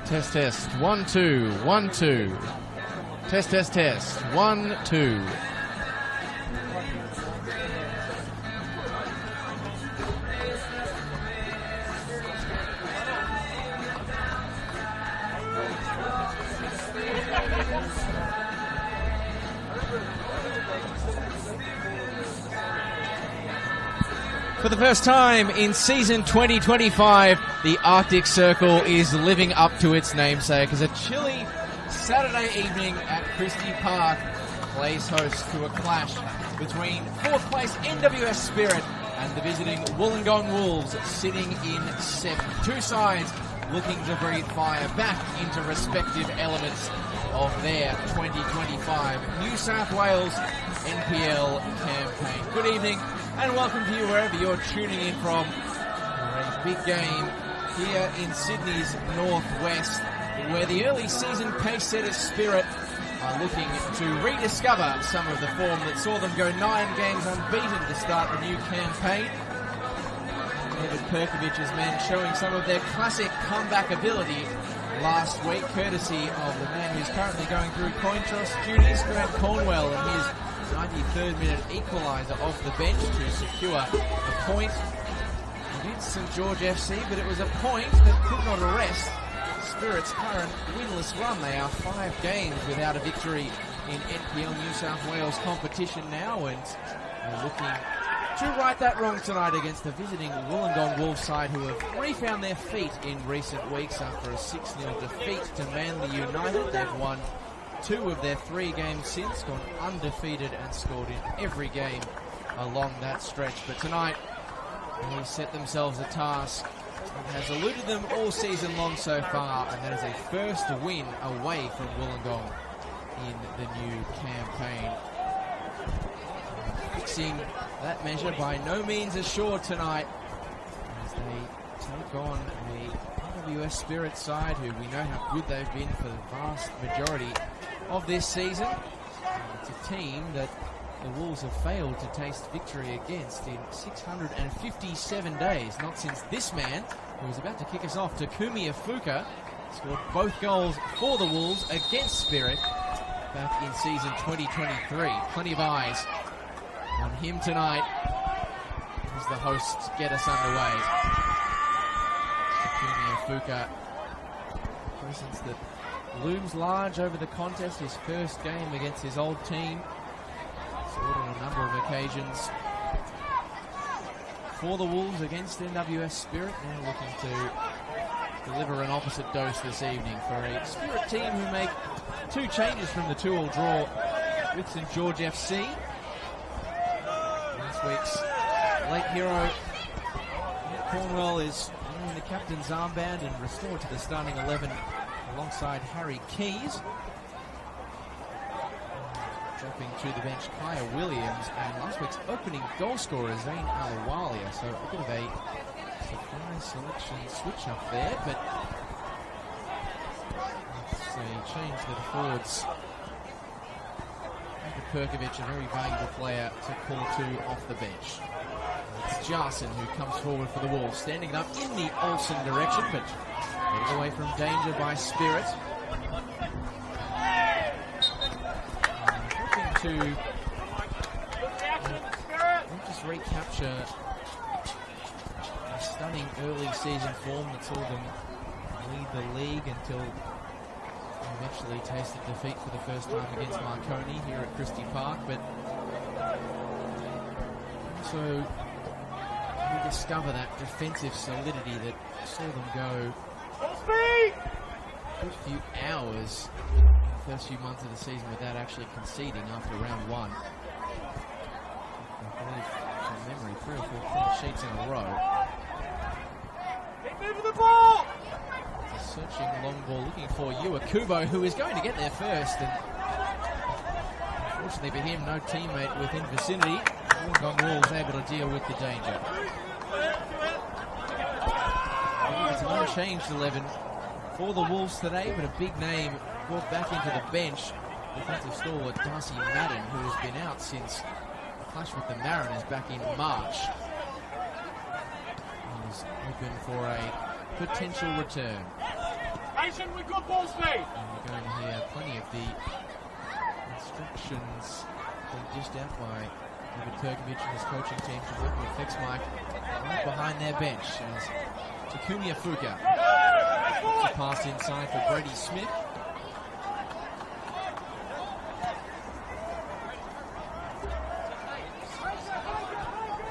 Test, test. 1, 2, 1, 2. Test, test, test. 1, 2. For the first time in season 2025, the Arctic Circle is living up to its namesake as a chilly Saturday evening at Christie Park plays host to a clash between 4th place NWS Spirit and the visiting Wollongong Wolves sitting in 7th. Two sides looking to breathe fire back into respective elements of their 2025 New South Wales NPL campaign. Good evening and welcome to you wherever you're tuning in from for a big game here in Sydney's northwest, where the early season pace-setter Spirit are looking to rediscover some of the form that saw them go 9 games unbeaten to start the new campaign. David Perkovic's men showing some of their classic comeback ability last week, courtesy of the man who's currently going through coin toss duties, Grant Cornwell, and his 93rd minute equaliser off the bench to secure a point against St George FC, but it was a point that could not arrest Spirit's current winless run. They are 5 games without a victory in NPL New South Wales competition now, and they're looking to right that wrong tonight against the visiting Wollongong Wolves side, who have refound their feet in recent weeks after a 6-0 defeat to Manly United. They've won 2 of their 3 games since, gone undefeated and scored in every game along that stretch. But tonight, they set themselves a task that has eluded them all season long so far, and that is a first win away from Wollongong in the new campaign. Fixing that measure by no means assured tonight as they take on a NWS Spirit side who we know how good they've been for the vast majority of this season. It's a team that the Wolves have failed to taste victory against in 657 days, not since this man, who was about to kick us off, Takumi Ifuka, scored both goals for the Wolves against Spirit back in season 2023. Plenty of eyes on him tonight as the hosts get us underway. Takumi Ifuka, presence that looms large over the contest, his first game against his old team. Scored on a number of occasions for the Wolves against NWS Spirit. Now looking to deliver an opposite dose this evening for a Spirit team who make 2 changes from the 2-2 draw with St George FC. Last week's late hero Cornwell is wearing the captain's armband and restored to the starting 11 alongside Harry Keys. Dropping to the bench, Kaya Williams, and last week's opening goal scorer, Zain Alawalia. So a bit of a surprise selection switch up there, but it's a change that affords Perkovic, a very valuable player, to call to off the bench. It's Jarson who comes forward for the Wolves, standing up in the Olsen direction, but taken away from danger by Spirit. To not just recapture a stunning early season form that saw them lead the league until they eventually tasted defeat for the first time against Marconi here at Christie Park, but also rediscover that defensive solidity that saw them go a few hours first few months of the season without actually conceding after round 1. I believe, from memory, 3 or 4 clean sheets in a row. Keep moving the ball! It's a searching long ball looking for Kubo, who is going to get there first. And unfortunately for him, no teammate within vicinity. Wollongong Wolves able to deal with the danger. changed 11 for the Wolves today, but a big name brought back into the bench. Defensive stalwart Darcy Madden, who has been out since the clash with the Mariners back in March. He's open for a potential return. Patient with good ball speed. And we're going to hear plenty of the instructions being dished out by David Perkovic and his coaching team to work with Fix Mike right behind their bench as Takumi Afuka. It's a pass inside for Brady Smith.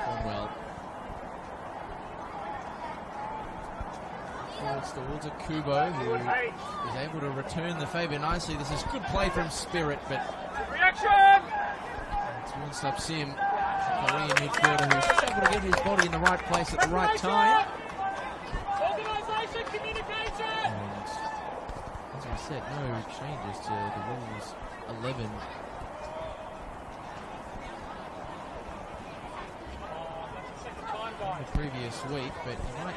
Cornwell. Forwards towards a Kubo, who is able to return the favour nicely. This is good play from Spirit, but Reaction! it's one-stop Sim, a Korean midfielder who's just able to get his body in the right place at the right time. Organisation, communication! And as I said, no changes to the Wolves 11. The previous week, but you might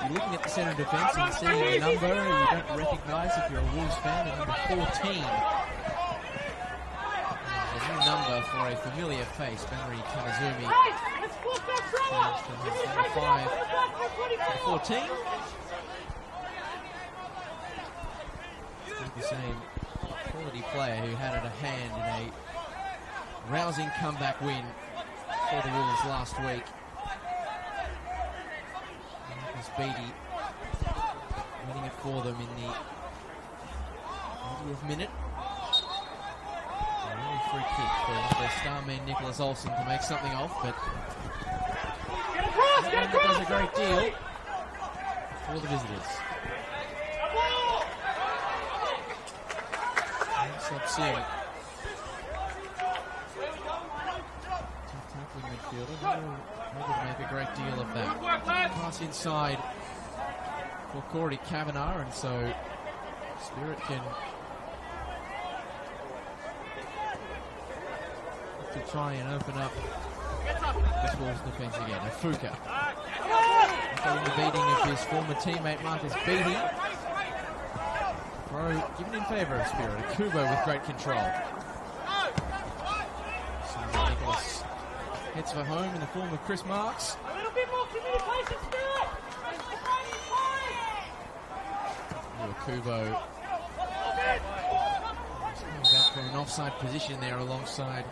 be looking at the centre defence and seeing a number you don't recognise if you're a Wolves fan, at number 14. A new number for a familiar face, Benry Kanazumi. Changed from his number 5 to 14. Still the same quality player who had a hand in a rousing comeback win for the Wolves last week. Beatty winning it for them in the 80th minute. A really free kick for their star man Nicholas Olsen to make something of, but that does a great deal for the visitors. Tough tackling midfielder. Able to make a great deal of that. Pass inside for Corey Kavanagh, and so Spirit can to try and open up this Wolves defence again. Afuka following the beating of his former teammate Marcus Beattie. Throw given in favour of Spirit. Kubo with great control. So Nicholas heads for home in the form of Chris Marks. A little bit more communication, Spirit! Kubo coming back from an offside position there alongside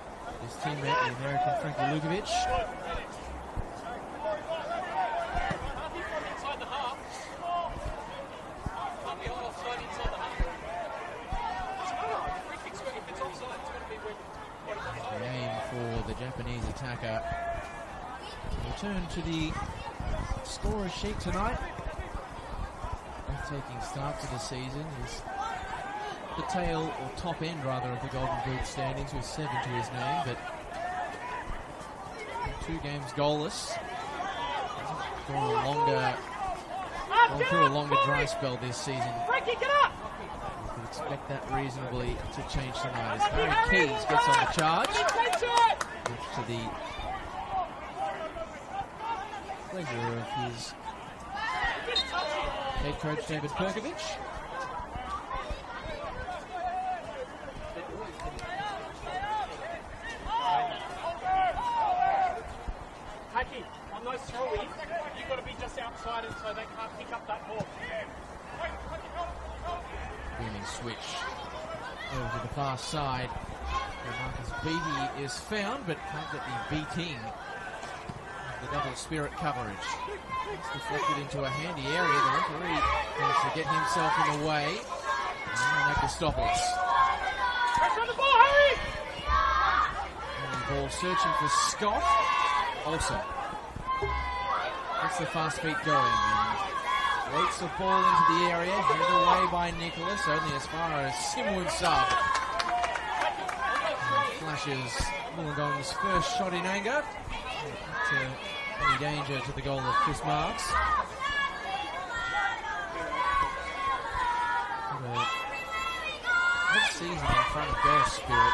his teammate, the American Frankie Lukovic. The aim for the Japanese attacker. Return to the scorer sheet tonight. Breathtaking start to the season. He's the tail, or top end rather, of the Golden Boot standings with 7 to his name, but 2 games goalless. Gone through a longer dry spell this season. You could expect that reasonably to change tonight as Harry Keys gets on the charge. Much to the pleasure of his head coach David Perkovic. Hacky, on those throw-ins, you've got to be just outside and so they can't pick up that ball. Booming switch over to the far side where Marcus Beattie is found, but can't get the beating of the double Spirit coverage. It's deflected into a handy area. The referee managed to get himself in the way, and they'll make the stoppers. Press on the ball, Harry! And the ball searching for Scott. Olsen gets the fast feet going and floats the ball into the area, headed away by Nicholas, only as far as Simwood sub. Flashes Wollongong's first shot in anger. Not any danger to the goal of Chris Marks. Good season in front of Bear Spirit.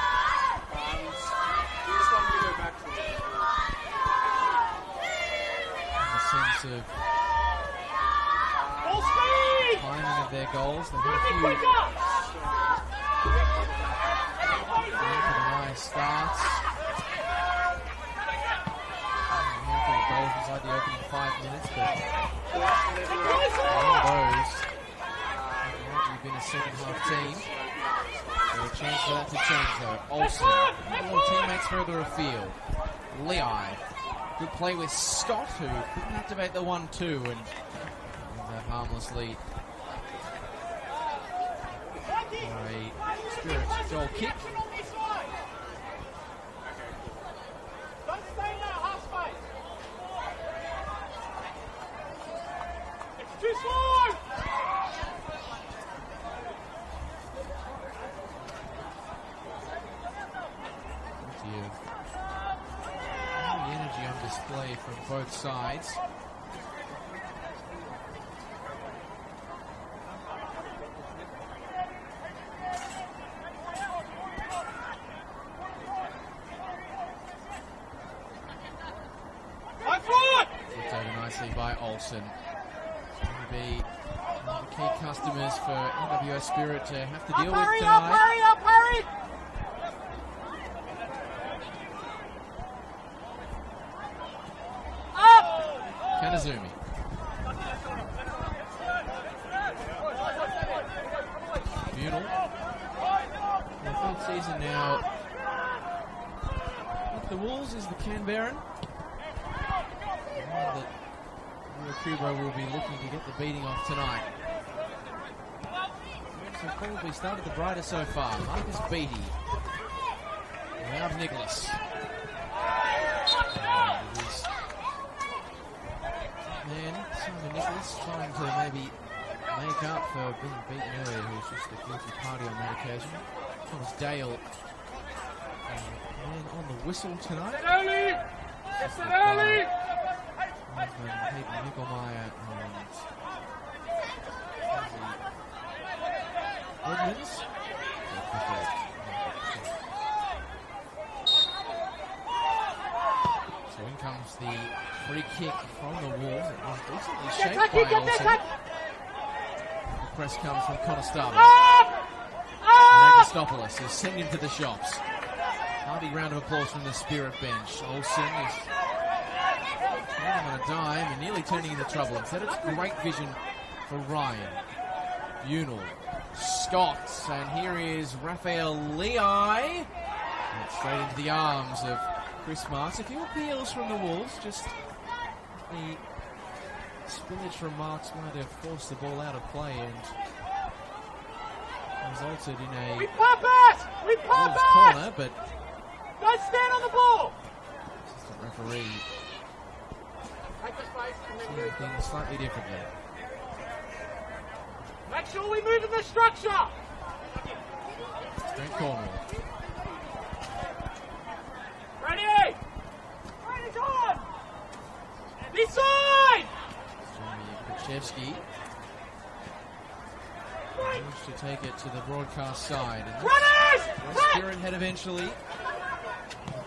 In the sense of Ball speed! timing of their goals. They've had a few nice starts. A handful of goals inside the opening 5 minutes, but one of those have been a second half team. So a chance for that to change though. Olsen, little teammates further afield. Lei, good play with Scott, who couldn't activate the 1-2 and that harmless lead. For a Spirit goal kick. Don't stay in that half space. It's too slow. The energy on display from both sides. Flipped over nicely by Olsen. Going to be one of the key customers for NWS Spirit to have to deal with tonight. Hurry! Kanazumi. Bunal. The third season now. If the Wolves is the Canberran. That Kubo will be looking to get the beating off tonight. So probably started the brightest so far. Marcus Beattie. Now Nicholas. Man, Simon Nicholas trying to maybe make up for being beaten earlier, who's just a guilty party on that occasion. Thomas Dale, man on the whistle tonight. It's early! Hayden Nickelmeyer and Edmonds. So in comes the free kick from the Wolves. It was decently shaped by Olsen. The press comes from Conestoga. Agostopoulos is sent into the shops. Hearty round of applause from the Spirit bench. Olsen is turning on a dime and nearly turning into trouble. Instead, it's great vision for Ryan. Bunal. Scott. And here is Raphael Lei. And straight into the arms of Chris Marks. A few appeals from the Wolves. Just the spillage from Marks might have forced the ball out of play and resulted in a We pop it! Wolves corner, but Don't stand on the ball! assistant referee Take the space and then seeing move. things slightly differently. Make sure we move in the structure! Brent Cornwall. Ready! Ready, on! This side! Jeremy Kuchevsky managed to take it to the broadcast side. And Runners! West Spirit head eventually.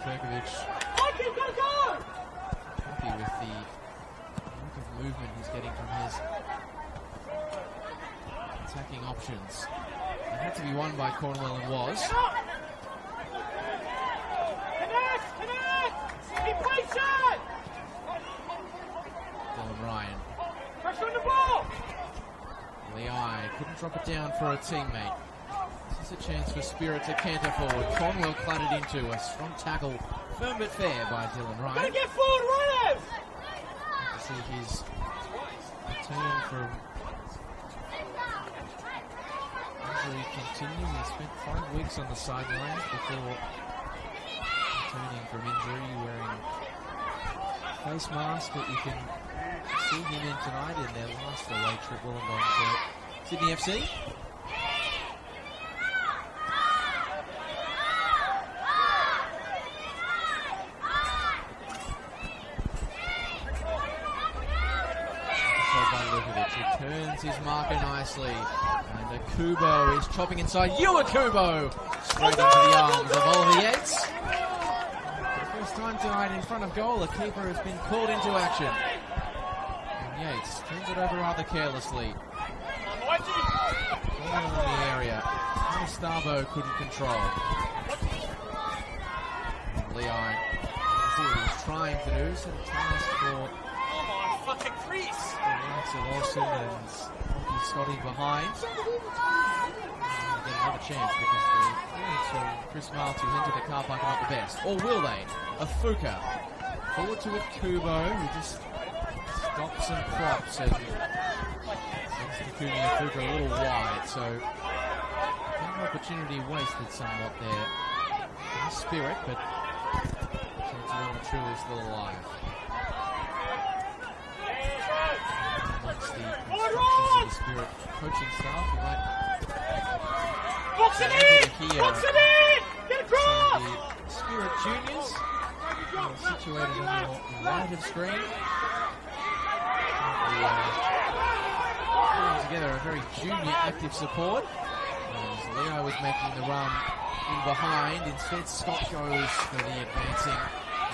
Perkovic Go! happy with the amount of movement he's getting from his attacking options. It had to be won by Cornwall and was. Connect! Be patient! Dylan Ryan. Pressure on the ball! Lei couldn't drop it down for a teammate. This is a chance for Spirit to canter forward. Cornwall clattered into a strong tackle, firm but fair by Dylan Gotta Ryan. get forward, runners! To see his return from injury continue. He spent 5 weeks on the sidelines before returning from injury, wearing a face mask that you can see him in tonight in their last away trip, Wollongong to Sydney FC. He turns his marker nicely, and Kubo is chopping inside. Kubo straight into the arms of Oliver Yates. For the first time tonight in front of goal, a keeper has been called into action. And Yates turns it over rather carelessly. All in the area. Starbo couldn't control. Lehigh, see what he's trying to do. Set a task for Fucking Chris! the likes of Olsen and Scotty behind. Get another chance because the clearance from Chris Marks, who's into the car park, are not the best. Or will they? Afuka forward to a Kubo who just stops and props and sends Takumi Afuka a little wide. So opportunity wasted somewhat there. Nice spirit, but chance well and truly still alive. Amongst the instructions of the Spirit coaching staff, you might hear Get across! some of the Spirit juniors situated on the right of screen. Putting together a very junior active support. As Leo was making the run in behind, instead Scott goes for the advancing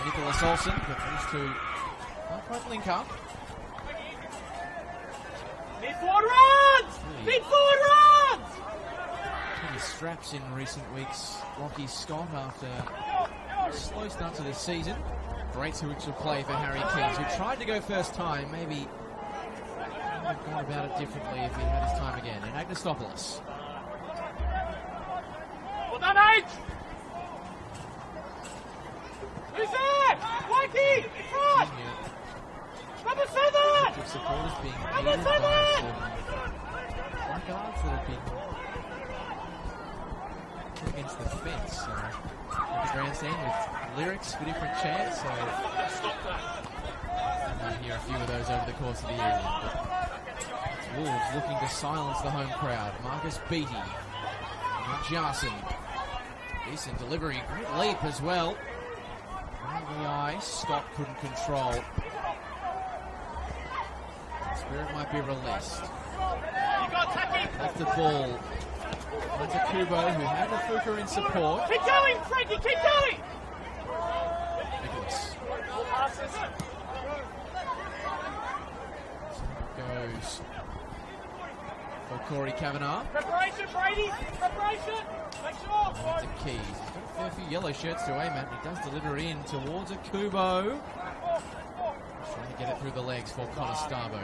Nicholas Olsen, but these two not quite link up. Need forward runs! Need forward runs! Pretty straps in recent weeks, Rocky Scott, after a slow start to this season. Great switch of play for Harry Keyes, who tried to go first time, maybe he would have gone about it differently if he had his time again. And Agnostopoulos. Well done, H! Who's there? Mikey! In front! Number 7! Active supporters being Number aided by 7! some placards that have been put against the fence. So, the grandstand with lyrics for different chants. So, you might hear a few of those over the course of the evening. But Wolves looking to silence the home crowd. Marcus Beattie. Jarson. Decent delivery. Great leap as well. Around the eye. Scott couldn't control. Spirit might be released. Left the ball. Finds a Kubo who had a Fuka in support. Keep going, Frankie, keep going! Nicholas. Goes for Corey Kavanagh. Preparation, Brady! Preparation! Make sure! To Keys. He's got a fair few yellow shirts to aim at. He does deliver in towards a Kubo. Trying to get it through the legs for Connor Starbo.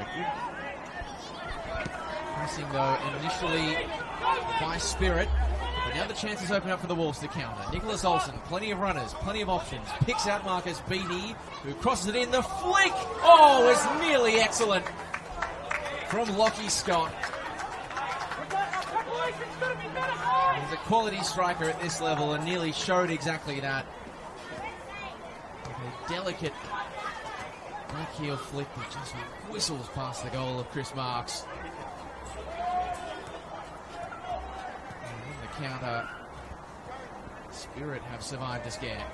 Pressing though initially by Spirit. But now the chances open up for the Wolves to counter. Nicholas Olsen, plenty of runners, plenty of options. Picks out Marcus Beattie, who crosses it in. The flick! Oh, was nearly excellent from Lockie Scott. He's a quality striker at this level and nearly showed exactly that. With a delicate back heel flick that just whistles past the goal of Chris Marks. And in the counter, Spirit have survived a scare.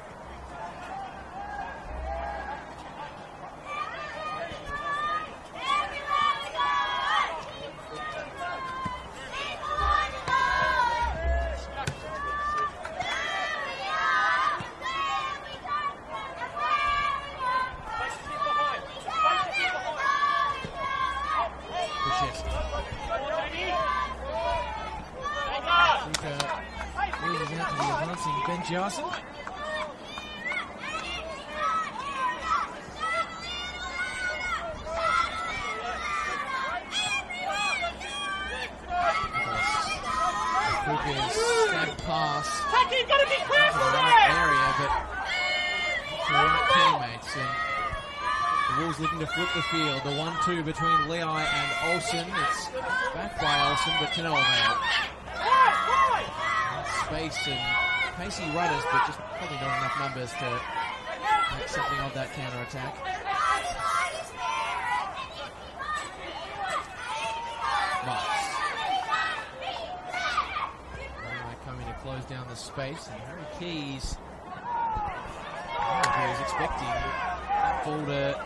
Ben Jarson. Step pass. Taki, gotta be careful there! Area, but for the right teammates. And the Wolves looking to flip the field. The 1-2 between Lehigh and Olsen. It's back by Olsen, but to no avail. Space and pacey runners, but just probably not enough numbers to make something of that counter-attack. Marks. They coming to close down the space, and Harry Keyes was expecting that ball to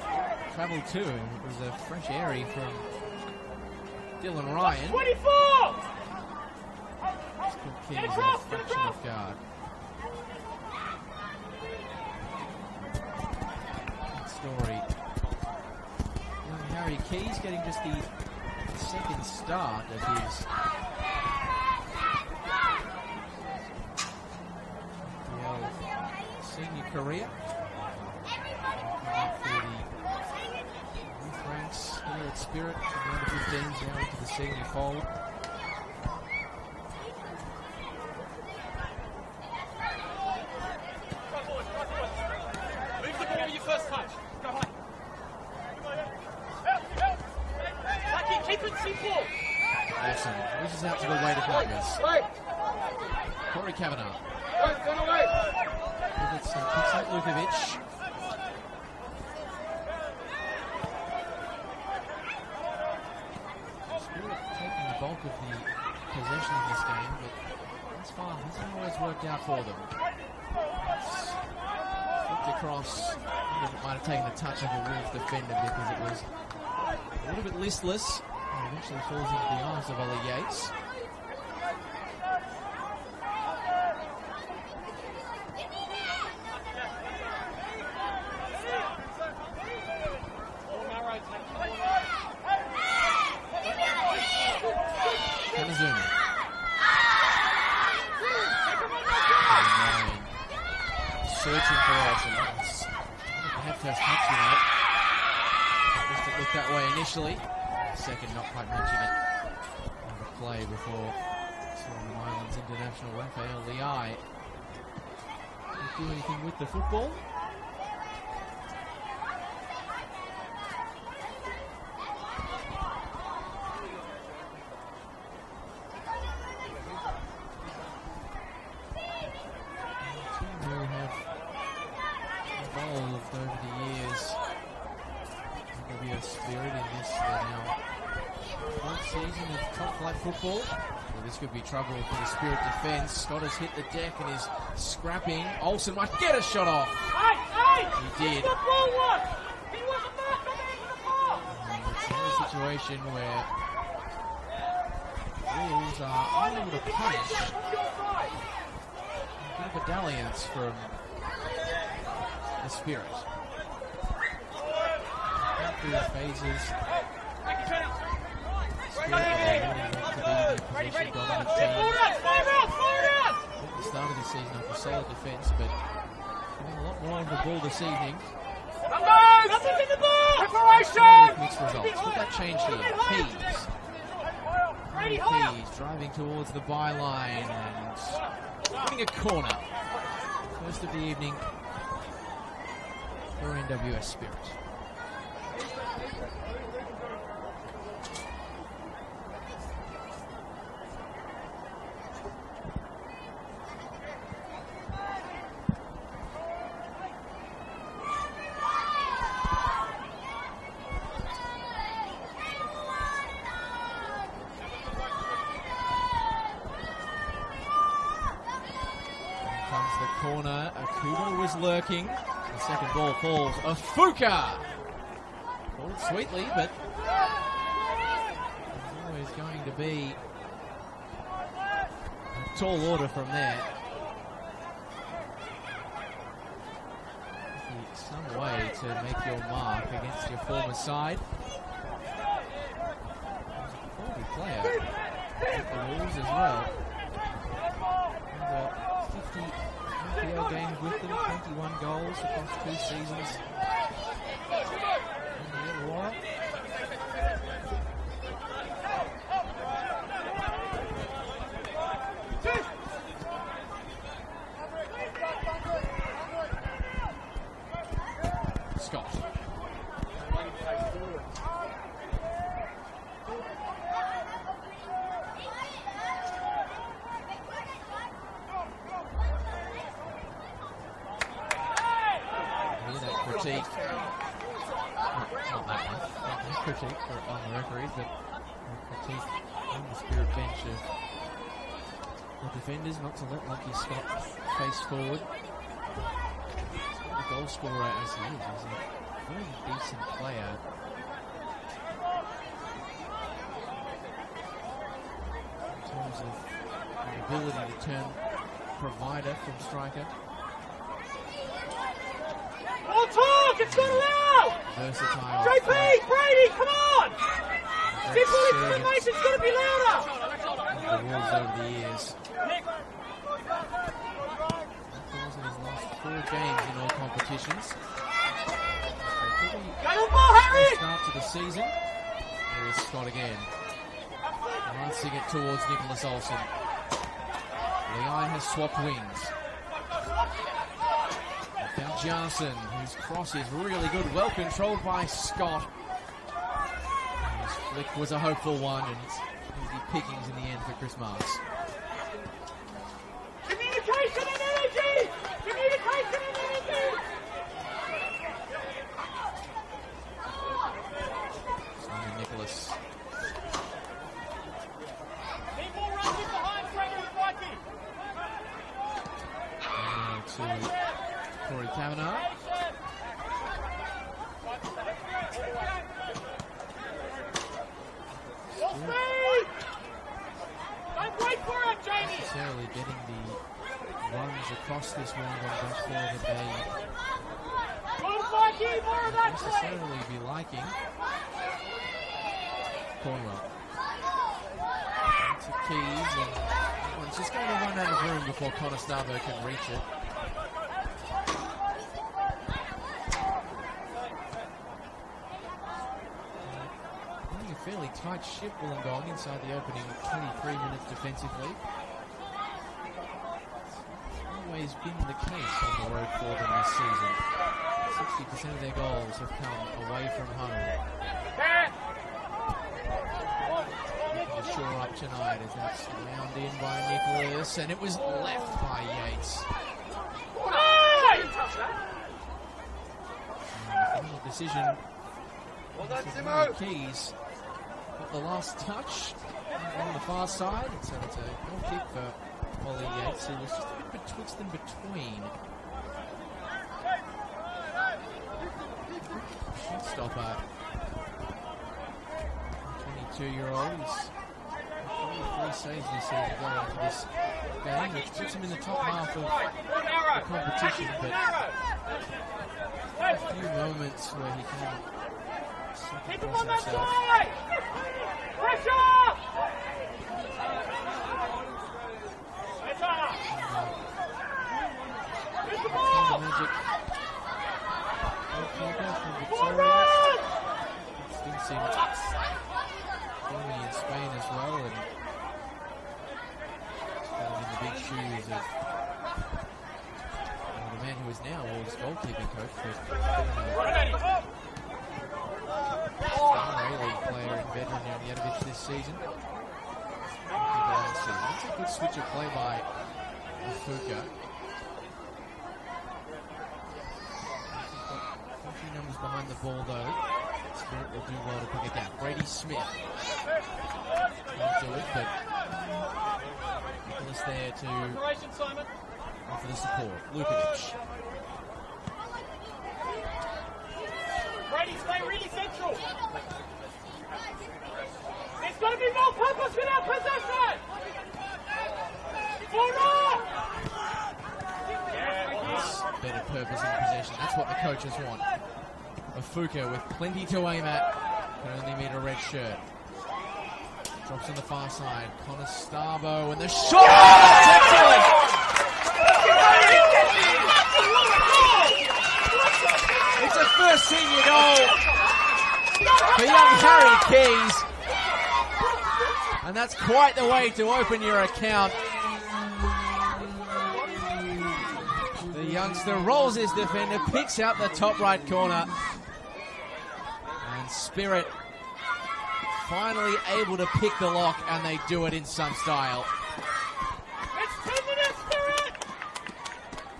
travel to him. It was a fresh airy from Dylan Ryan. 24! Keyes a fraction off guard. Good story. Young Harry Keyes getting just the second start of his NPL senior career. Up through the youth ranks here at Spirit, the under 15s now into the senior fold. Move the ball with your first touch. Go high. Keep it simple. Awesome. Reaches out to the weight of Marcus. Corey Kavanagh. Picks out Lukovic. Spirit taking the bulk of the possession in this game, but that's fine. It hasn't always worked out for them. Flipped across. I wonder if it might have taken the touch of a Wolves defender because it was a little bit listless. And eventually falls into the arms of Ollie Yates. Kanazumi. Searching for Olsen. Had first touch in it. Just it looked that way initially. Second, not quite matching it on the play before Solomon Islands international Raphael Liai didn't do anything with the football. The team who have evolved over the years. NWS Spirit in this now fourth season of top flight football. Well, this could be trouble for the Spirit defence. Scott has hit the deck and is scrapping. Olsen might get a shot off. He did. It's another situation where Wolves are unable to punish. A bit of a dalliance from the Spirit. Through the phases. Spirit to be the possession dominant team. At the start of the season after solid defence, but doing a lot more on the ball this evening. Mixed results. Could that change here? Keys driving towards the byline and winning a corner. First of the evening for NWS Spirit. Corner, Akubo was lurking. The second ball falls. Afuka! Balled sweetly, but there's always going to be a tall order from there. Some way to make your mark against your former side. He's a quality player with the Wolves as well. And 50 NPL games with them, 21 goals across 2 seasons. In the Royal. Scott. Critique. Not that much. Not critique on the referees, but critique on the Spirit bench of the defenders not to let Lucky Scott face forward. The goal scorer as he is, he's a very decent player. In terms of the ability to turn provider from striker. All talk! It's not allowed! Versatile. JP! Brady, come on! Simple explanation's got to be louder. The Wolves over the years. Goals in his last 4 games in all competitions. Start to the season. There's Scott again. Lancing it towards Nicholas Olsen. Leon has swapped wings. Found Johnson, whose cross is really good, well controlled by Scott. His flick was a hopeful one, and it's easy pickings in the end for Chris Marks. Communication and energy! Communication and energy! Simon Nicholas. Need more runs in behind Gregory Mikey. To Corey Kavanagh. Don't wait for it, Jamie! Necessarily getting the runs across this Wollongong back four that they Good, Mikey! More of that, please! necessarily be liking. Cornwell. To Keys, and it's just going to run out of room before Conestable can reach it. Running a fairly tight ship, Wollongong, inside the opening 23 minutes defensively. Always been the case on the road for them this season. 60% of their goals have come away from home. To shore up tonight as that's wound in by Nicholas, and it was left by Yates. And the final decision. Keys got the last touch on the far side, so it's a goal kick for Ollie Yates, who was just a bit betwixt and between. Shot stopper. 22-year-old. He's 3 saves this season going into this game, which puts him in the top half of the competition, but a few moments where he can second-guess himself. Pressure! The magic goalkeeper from Victoria. Still seems firmly in Spain as well, and standing in the big shoes of the man who is now Wolves goalkeeping coach for A-League player and veteran Janjetovic this season. That's a good switch of play by Fuka. Few numbers behind the ball though. Spirit will do well to pick it down. Brady Smith can't do it, but Nicholas there to offer the support. Lukovic. Brady, stay really central. There's got to be more purpose with our possession. Better purpose in possession. That's what the coaches want. Afuka with plenty to aim at. Can only meet a red shirt. Drops on the far side. Conestable and the shot! That's excellent! It's a first senior goal for young Harry Keys. And that's quite the way to open your account. The youngster rolls his defender, picks out the top right corner. And Spirit finally able to pick the lock, and they do it in some style. It's 10 minutes, Spirit!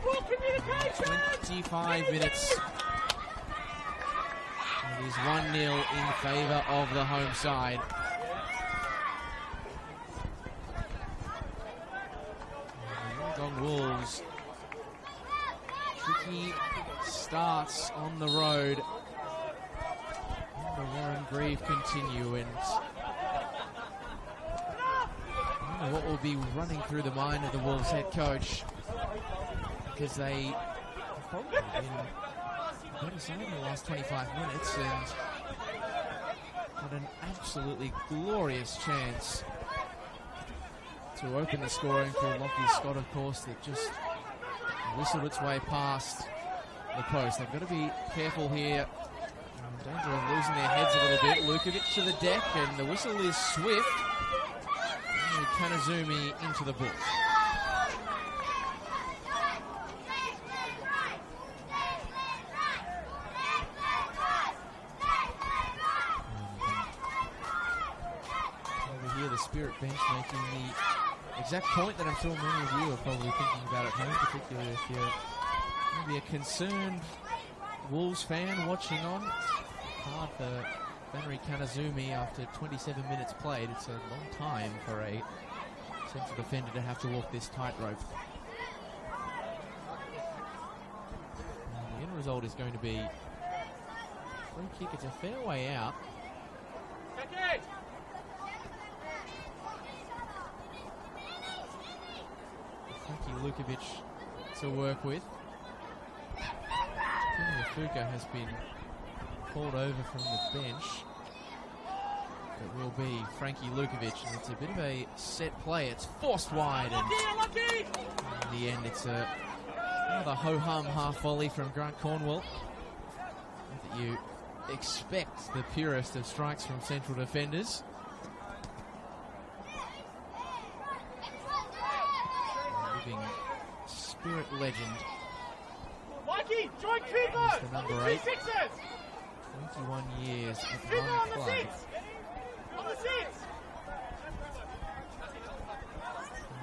Full communication! 25 minutes. It is 1-0 in favour of the home side. The Wollongong Wolves. Tricky starts on the road. And the Warren Grieve continue, and I don't know what will be running through the mind of the Wolves head coach, because they have probably been better side in the last 25 minutes, and Had an absolutely glorious chance to open the scoring for Lockie Scott, of course, that just whistled its way past the post. They've got to be careful here. In danger of losing their heads a little bit. Lukovic to the deck, and the whistle is swift. And Kanazumi into the book. Over here, the Spirit bench making the exact point that I'm sure many of you are probably thinking about at home, particularly if you're maybe a concerned Wolves fan watching on. It's hard for Flannery Kanazumi after 27 minutes played. It's a long time for a central defender to have to walk this tightrope. The end result is going to be free kick. It's a fair way out. Frankie Lukovic to work with. Fuka has been called over from the bench. It will be Frankie Lukovic, and it's a bit of a set play. It's forced wide, and in the end it's another ho-hum half volley from Grant Cornwell. Not that you expect the purest of strikes from central defenders. Living Spirit legend. Mikey, join keeper! The number 8. 21 years at one club. On the six!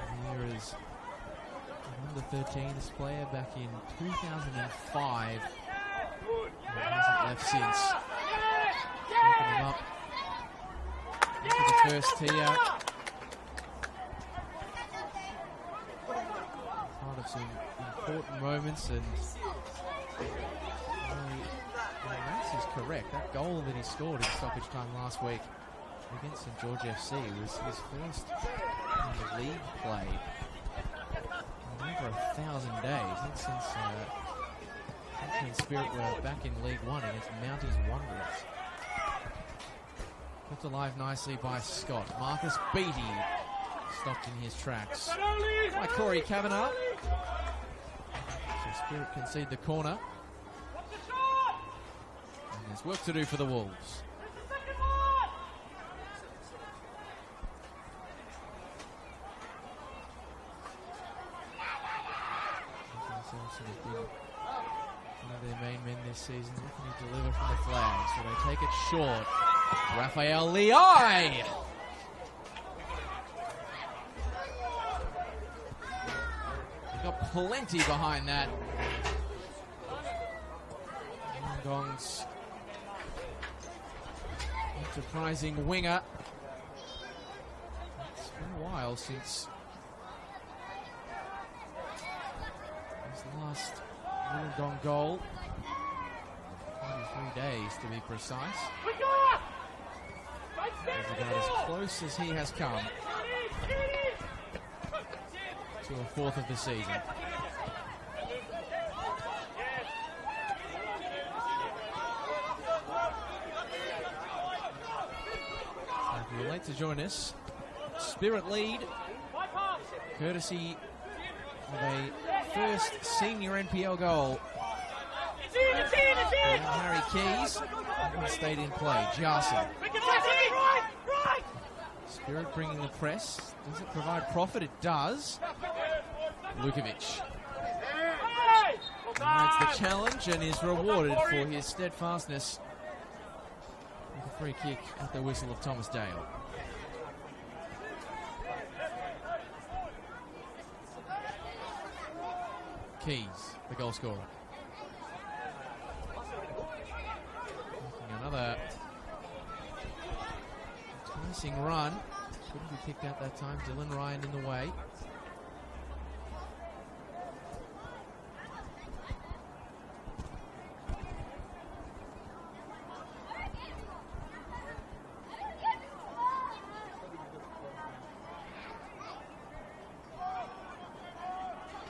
And here is number 13's player back in 2005. And hasn't left since. Taking him up into the first tier. Part of some important moments, and Max is correct. That goal that he scored in stoppage time last week against St George FC was his first in the league play in over 1,000 days. That's since Franklin Spirit were back in League One against Mounties Wanderers. Kept alive nicely by Scott. Marcus Beattie stopped in his tracks by Corey Kavanagh. So Spirit concede the corner. And there's work to do for the Wolves. Samson has been one of their main men this season. What can he deliver from the flag? So they take it short. Raphael Leai! They got plenty behind that. Wollongong's enterprising winger. It's been a while since his last Wollongong goal. 23 days to be precise. As about as close as he has come to a fourth of the season. If you're late to join us, Spirit lead, courtesy of a first senior NPL goal. And Harry Keys stayed in play. Jarson. Spirit bringing the press. Does it provide profit? It does. Lukovic rides the challenge and is rewarded for his steadfastness with a free kick at the whistle of Thomas Dale. Keys, the goal scorer. Another enticing run. Couldn't be picked out that time. Dylan Ryan in the way.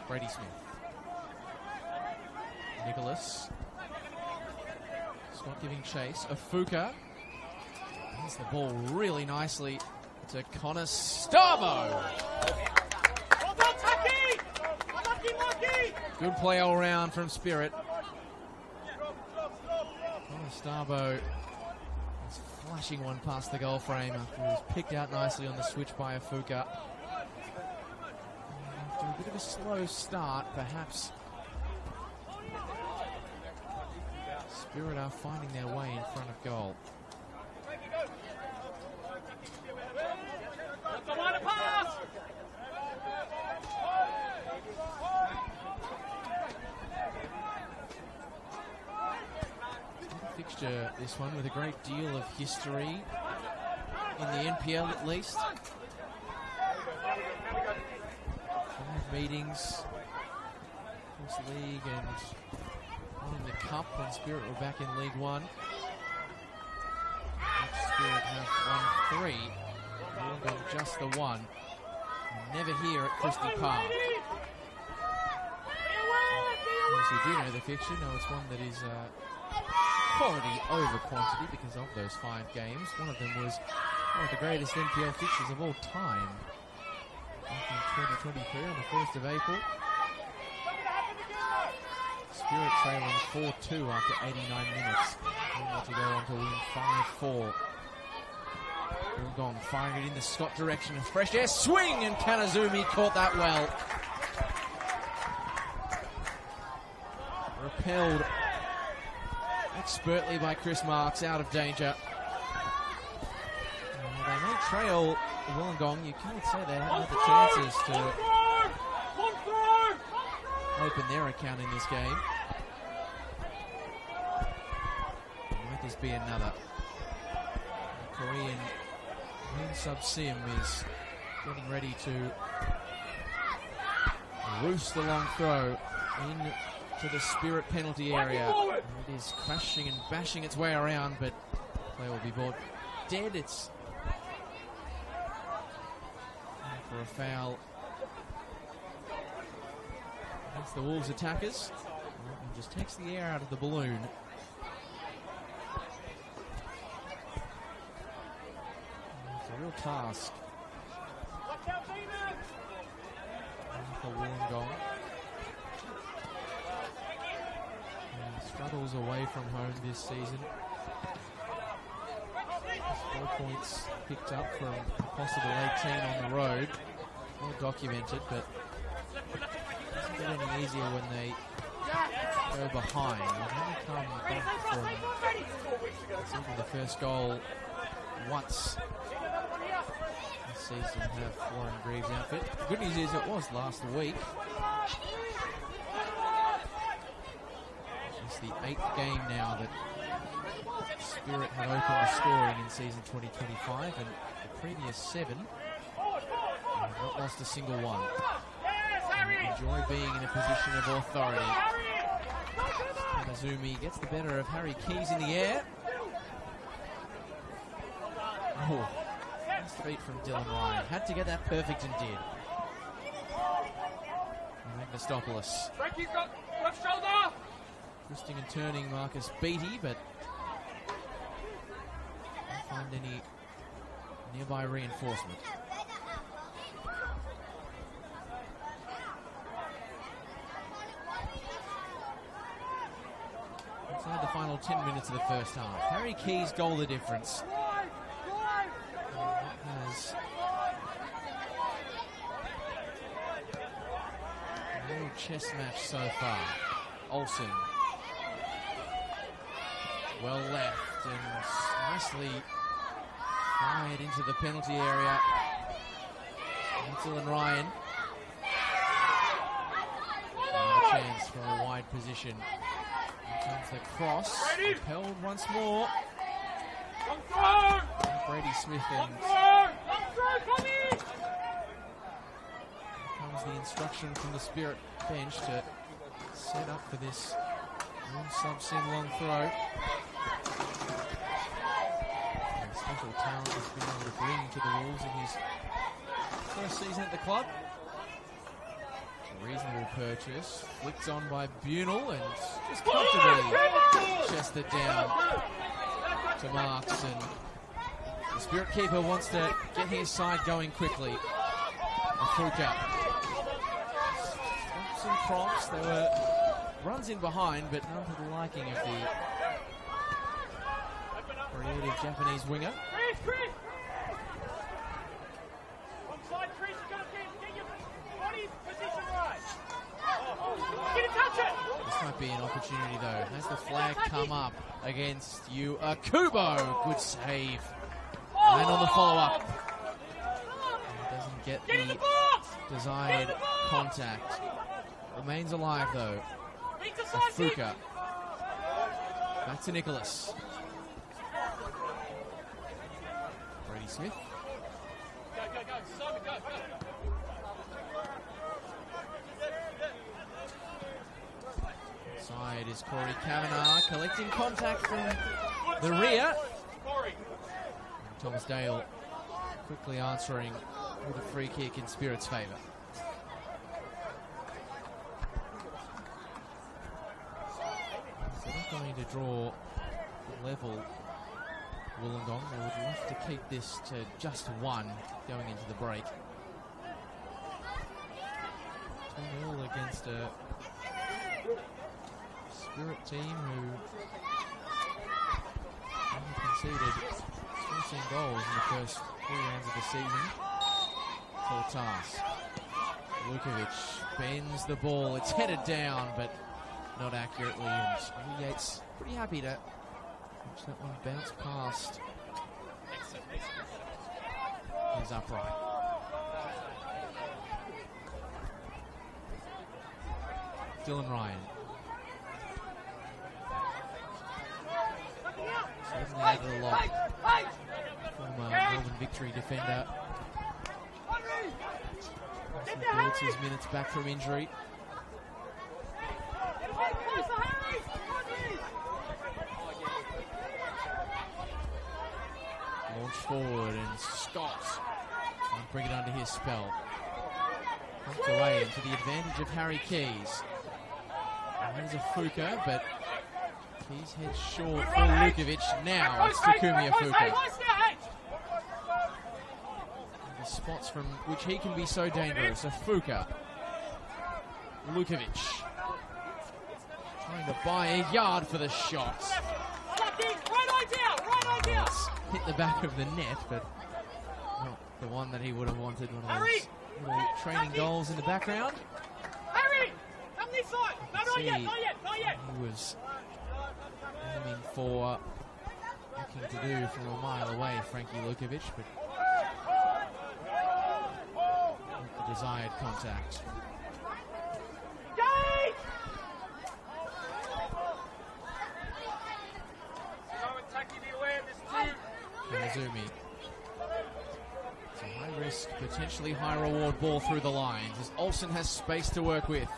Brady Smith. Nicholas. Scott giving chase. Afuka. He's the ball really nicely to Connor Starbo. Good play all round from Spirit. Connor Starbo is flashing one past the goal frame after he was picked out nicely on the switch by Afuka. After a bit of a slow start, perhaps Spirit are finding their way in front of goal. Fixture, this one, with a great deal of history in the NPL at least. 5 meetings across the league and one in the cup when Spirit were back in League One. Spirit have won 3. Wollongong just the 1. Never here at Christie Park. Those who do know the fixture know it's one that is quality over quantity because of those 5 games. One of them was one of the greatest NPL fixtures of all time. Back in 2023 on the 1st of April. Spirit trailing 4-2 after 89 minutes. Only to go on to win 5-4. Wollongong firing it in the Scott direction. A fresh air swing, and Kanazumi caught that well. Repelled expertly by Chris Marks, out of danger. They may trail Wollongong. You can't say they haven't had the chances to open their account in this game. Might this be another? The Korean Sub-Sim is getting ready to roost the long throw into the Spirit penalty area. It is crashing and bashing its way around, but play will be brought dead. It's for a foul against the Wolves attackers. And just takes the air out of the balloon. It's a real task for Wollongong. Struggles away from home this season. 4 points picked up from a possible 18 on the road. Well documented, but it doesn't get any easier when they go behind. They've only come back from simply the first goal once this season have Warren Greaves' outfit. The good news is it was last week. It's the 8th game now that Spirit have opened the scoring in season 2025, and the previous 7 have not lost a single one. Enjoy being in a position of authority. Kanazumi gets the better of Harry Keys in the air. Oh, nice feet from Dylan Ryan. Had to get that perfect and did. Magnostopoulos. Left shoulder! Twisting and turning Marcus Beattie, but can't find any nearby reinforcement. Inside the final 10 minutes of the first half. Harry Keys' goal the difference. Has a little chess match so far. Olsen. Well left and nicely fired into the penalty area. And Dylan Ryan. Another chance from a wide position. Here comes the cross. Repelled once more. Brady Smith and here comes the instruction from the Spirit bench to set up for this sub-sim long throw. And special talent has been able to bring to the Wolves in his first season at the club. A reasonable purchase. Flicked on by Bunel and just comfortably chested down to Marks, and The Spirit keeper wants to get his side going quickly. Afuka. Some prompts. There were runs in behind, but none to the liking of the creative Japanese winger. Chris! Onside, Chris, you got to get your body position right. Get it, touch it! This might be an opportunity, though. Has the flag come up against you? Kubo, good save. And on the follow-up. Doesn't get the desired contact. Remains alive, though. Afuka. Back to Nicholas. Brady Smith. Go, Simon, go. Side is Corey Kavanagh collecting contact from the rear. Thomas Dale quickly answering with a free kick in Spirit's favour. So they're not going to draw level Wollongong. They would love to keep this to just one going into the break. 2-0 against a Spirit team who only conceded 13 goals in the first 3 rounds of the season. Tall task. Lukovic bends the ball. It's headed down, but not accurately. And Yates pretty happy to watch that one bounce past his upright. Dylan Ryan. Certainly added a lot. Former Melbourne Victory defender. He builds his minutes back from injury. Launch forward and Scott won't bring it under his spell. Pumped away into the advantage of Harry Keys. There's Afuka, but Keys heads short for Lukovic. Now it's Takumi Afuka. The spots from which he can be so dangerous. Afuka. Lukovic. Trying to buy a yard for the shot. It's hit the back of the net, but not the one that he would have wanted. One of those little training goals in the background. Harry! Come this side! No, not yet! He was aiming for looking to do from a mile away, Frankie Lukovic, but with the desired contact. Kanazumi. It's a high risk, potentially high reward ball through the lines as Olsen has space to work with.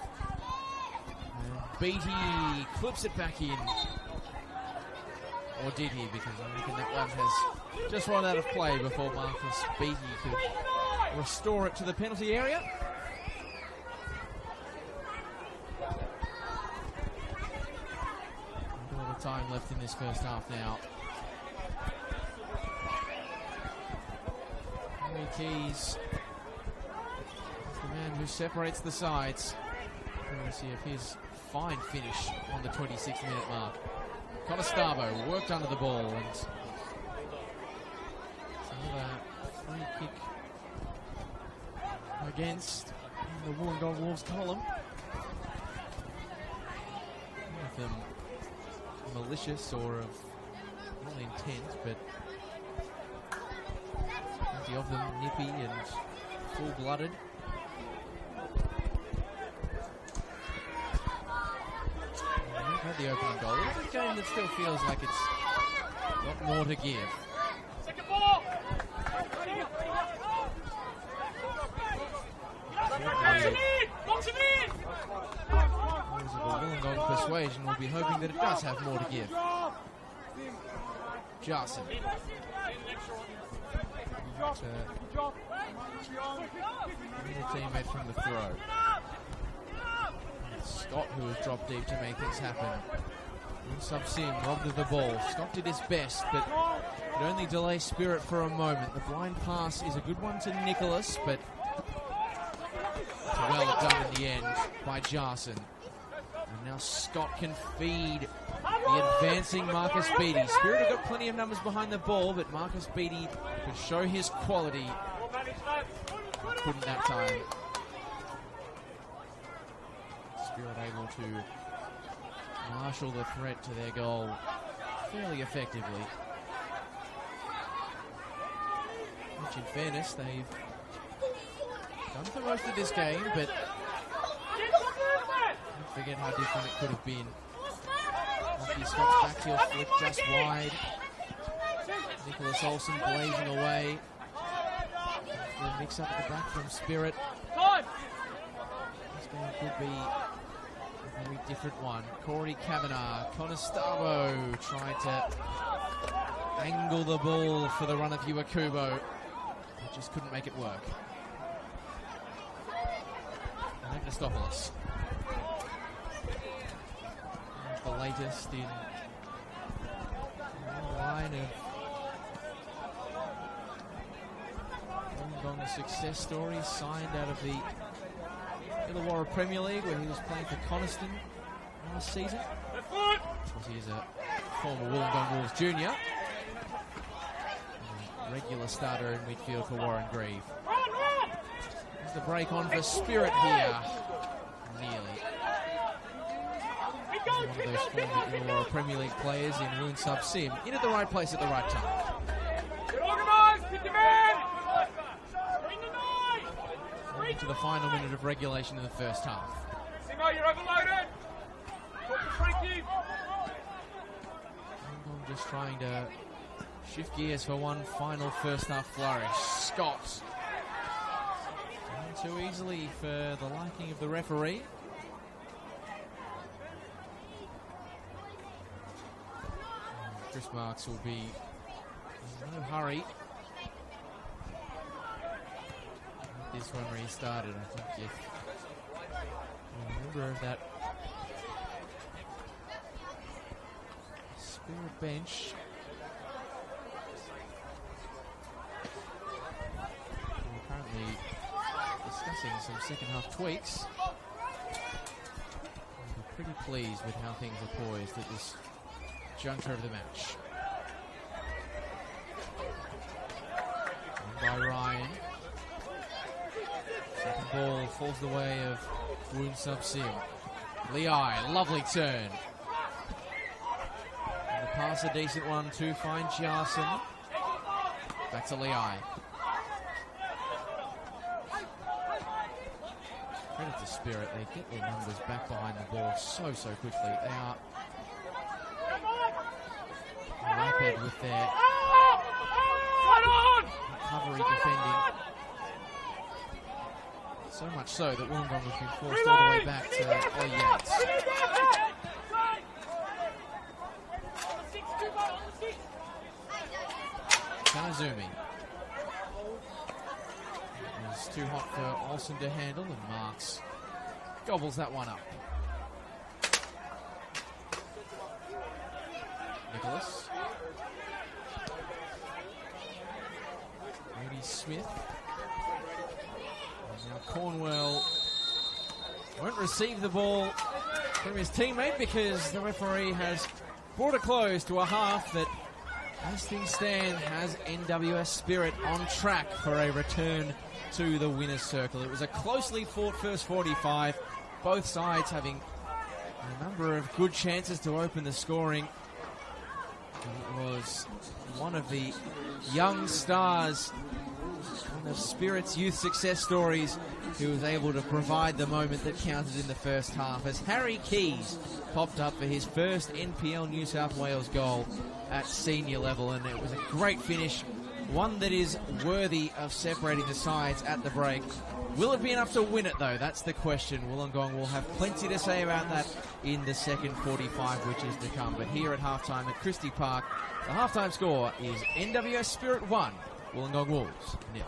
And Beattie clips it back in. Or did he? Because I reckon that one has just run out of play before Marcus Beattie could restore it to the penalty area. A lot of time left in this first half now. Harry Keys is the man who separates the sides. Courtesy of his fine finish on the 26-minute mark. Conestabo worked under the ball and another free kick against the Wollongong Wolves column. None of them malicious or of ill intent, but plenty of them nippy and full-blooded. Had the opening goal. It's a game that still feels like it's got more to give. Second ball! Box him in! Those of the Wollongong persuasion will be hoping that it does have more to give. Jarson. A teammate from the throw. Scott, who has dropped deep to make things happen. Sub-Sim robbed of the ball. Scott did his best, but Could only delay Spirit for a moment. The blind pass is a good one to Nicholas, but well done in the end by Jarson. And now Scott can feed the advancing Marcus Beattie. Spirit have got plenty of numbers behind the ball, but Marcus Beattie could show his quality. Couldn't that time. Spirit able to marshal the threat to their goal fairly effectively. Which, in fairness, they've done for most of this game, but don't forget how different it could have been. Lucky Scott's back heel flick just wide. Nicholas Olsen blazing away. The mix up at the back from Spirit. This game could be a very different one. Corey Kavanagh, Conestabo tried to angle the ball for the run of Iwakubo. Just couldn't make it work. Anastopoulos. The latest in a line of Wollongong success stories, signed out of the Illawarra Premier League where he was playing for Coniston last season. Because he is a former Wollongong Wolves junior. Regular starter in midfield for Warren Grieve. There's the break on for Spirit here. Nearly. One of those former Illawarra Premier League players in Woon Sub Sim. In at the right place at the right time. Into the final minute of regulation in the first half. You're overloaded. I'm just trying to shift gears for one final first half flourish. Scott. Too easily for the liking of the referee. Chris Marks will be in no hurry. This one restarted, I think, if you remember that Spirit bench. We're currently discussing some second half tweaks. I'm pretty pleased with how things are poised at this juncture of the match. And by Ryan. Second ball falls the way of Woon Sub Sim. Leai, lovely turn. And the pass, a decent one to find Jarson. Back to Leai. Credit to Spirit, they get their numbers back behind the ball so quickly. They are rapid with their recovery defending. So much so that Wollongong has been forced all the way back to Yates. Kanazumi. It was too hot for Olsen to handle, and Marks gobbles that one up. Nicholas. Rudy Smith. Now Cornwell won't receive the ball from his teammate because the referee has brought a close to a half that, as things stand, has NWS Spirit on track for a return to the winner's circle. It was a closely fought first 45, both sides having a number of good chances to open the scoring. It was one of the young stars, one of Spirit's youth success stories, who was able to provide the moment that counted in the first half as Harry Keys popped up for his first NPL New South Wales goal at senior level, and it was a great finish, one that is worthy of separating the sides at the break. Will it be enough to win it, though? That's the question. Wollongong will have plenty to say about that in the second 45, which is to come. But here at halftime at Christie Park, the halftime score is NWS Spirit 1, Wollongong Wolves 0.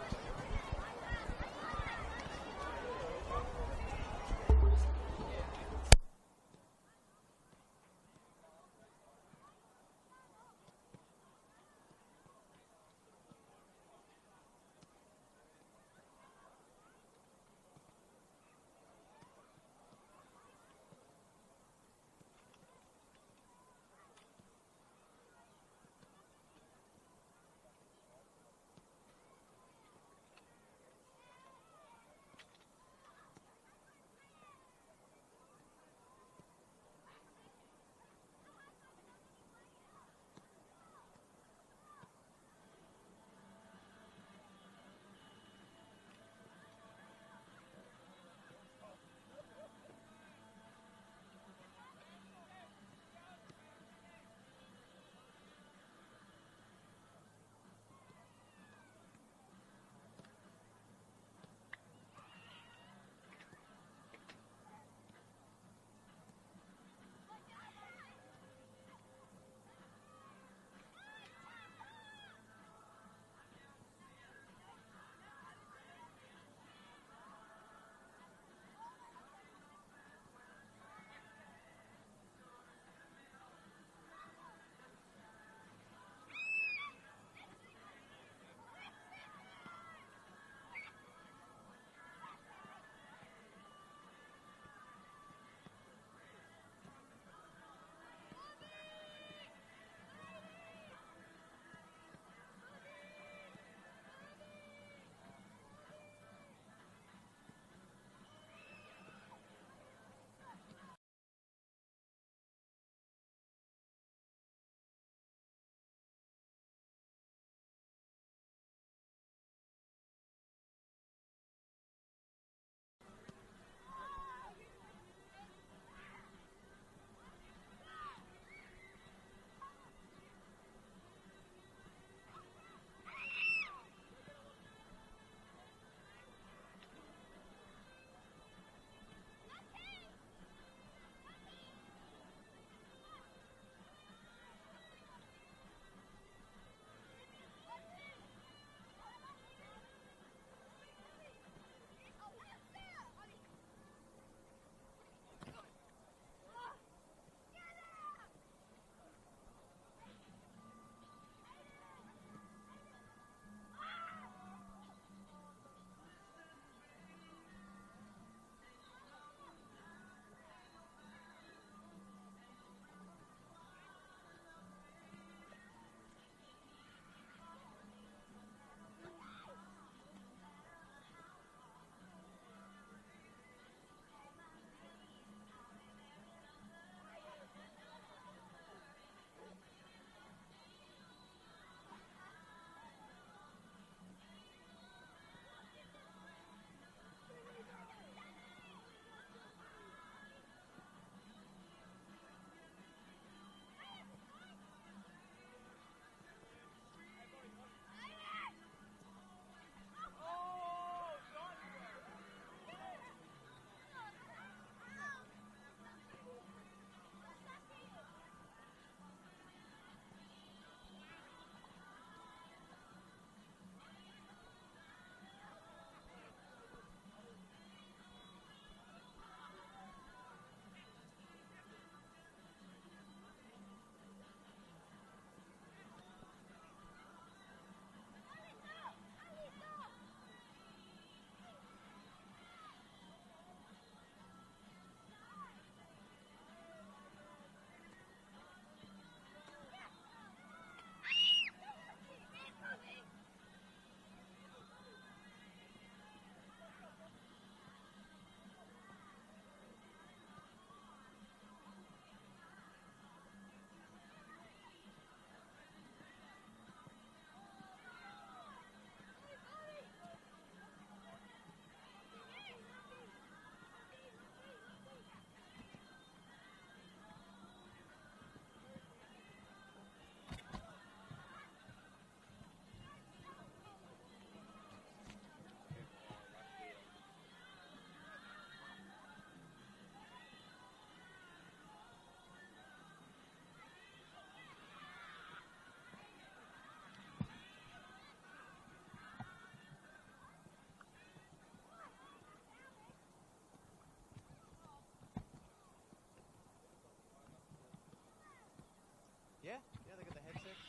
Yeah, they got the headsets.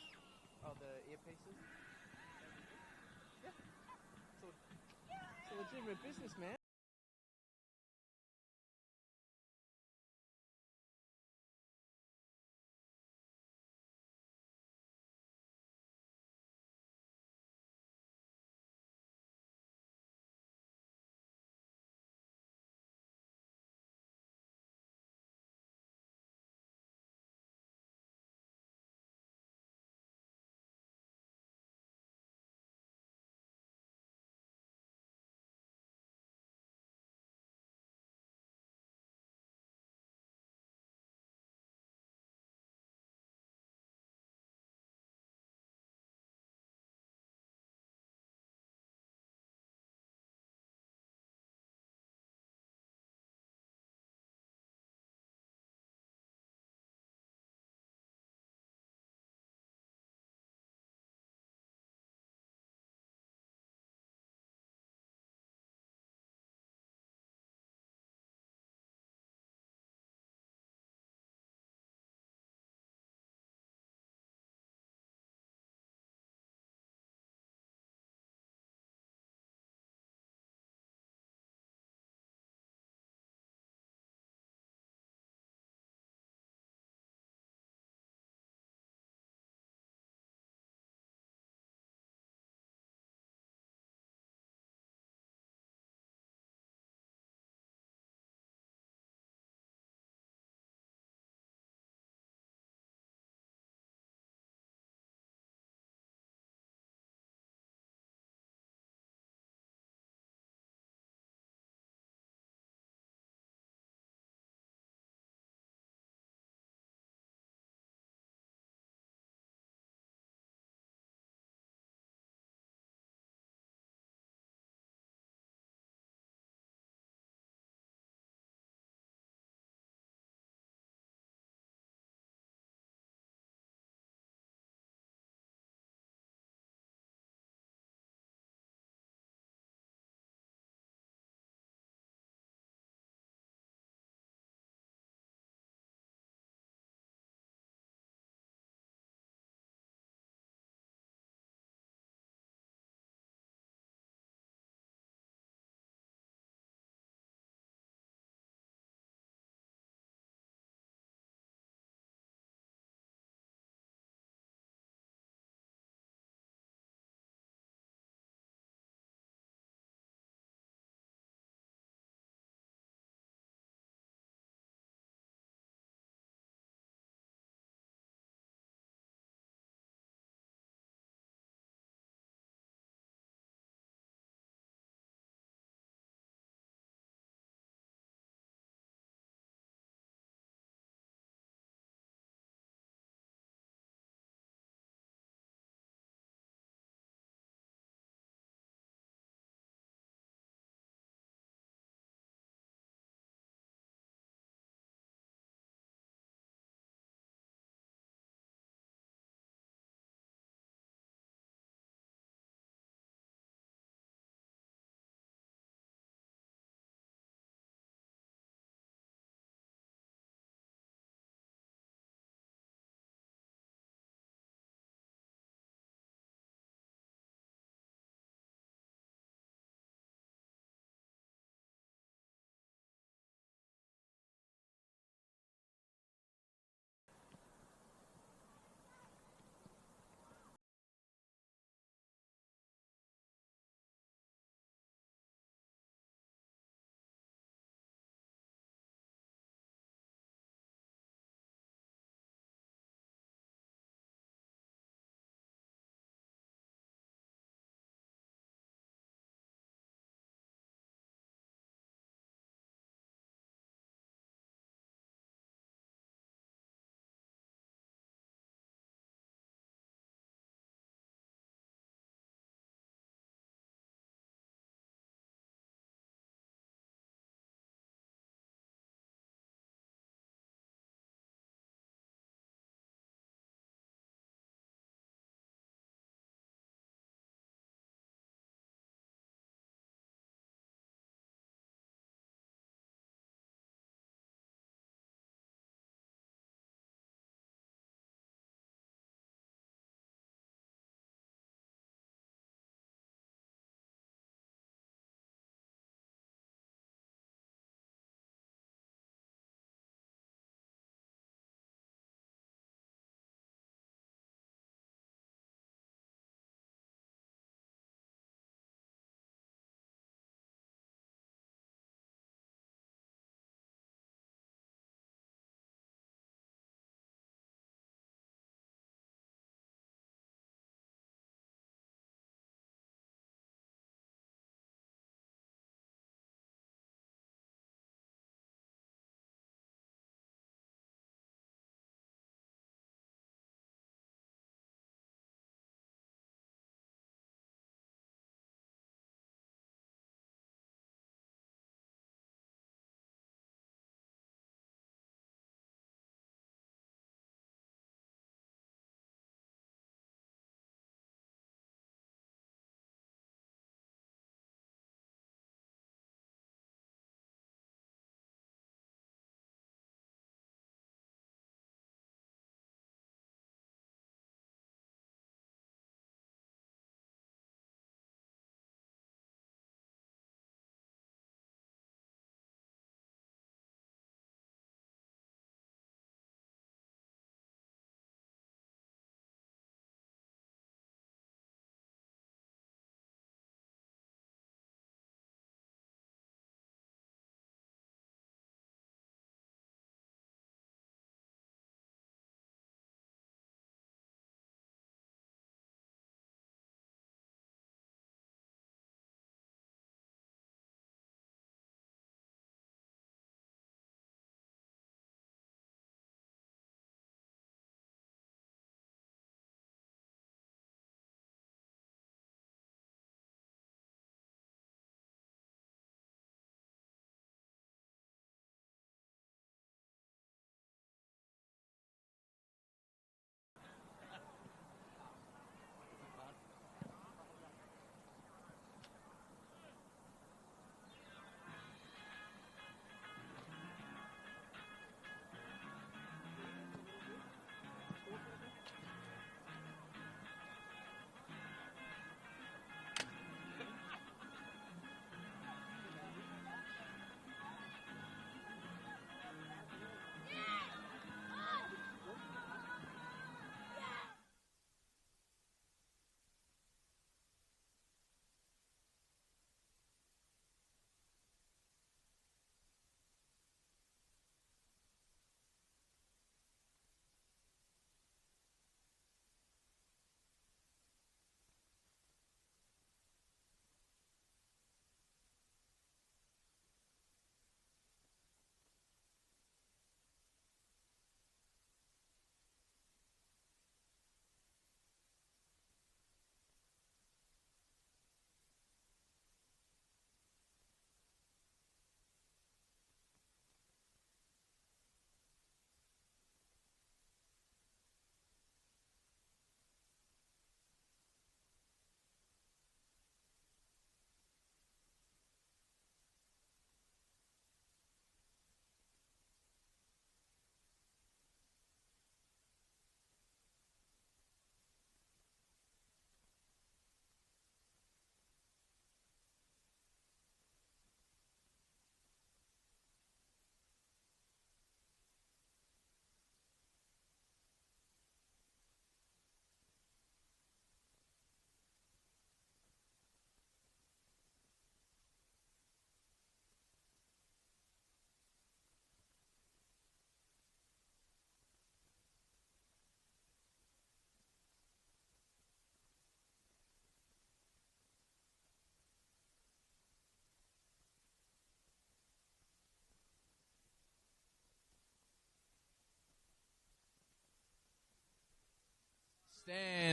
Oh, the earpieces. Yeah. It's a legitimate business, man.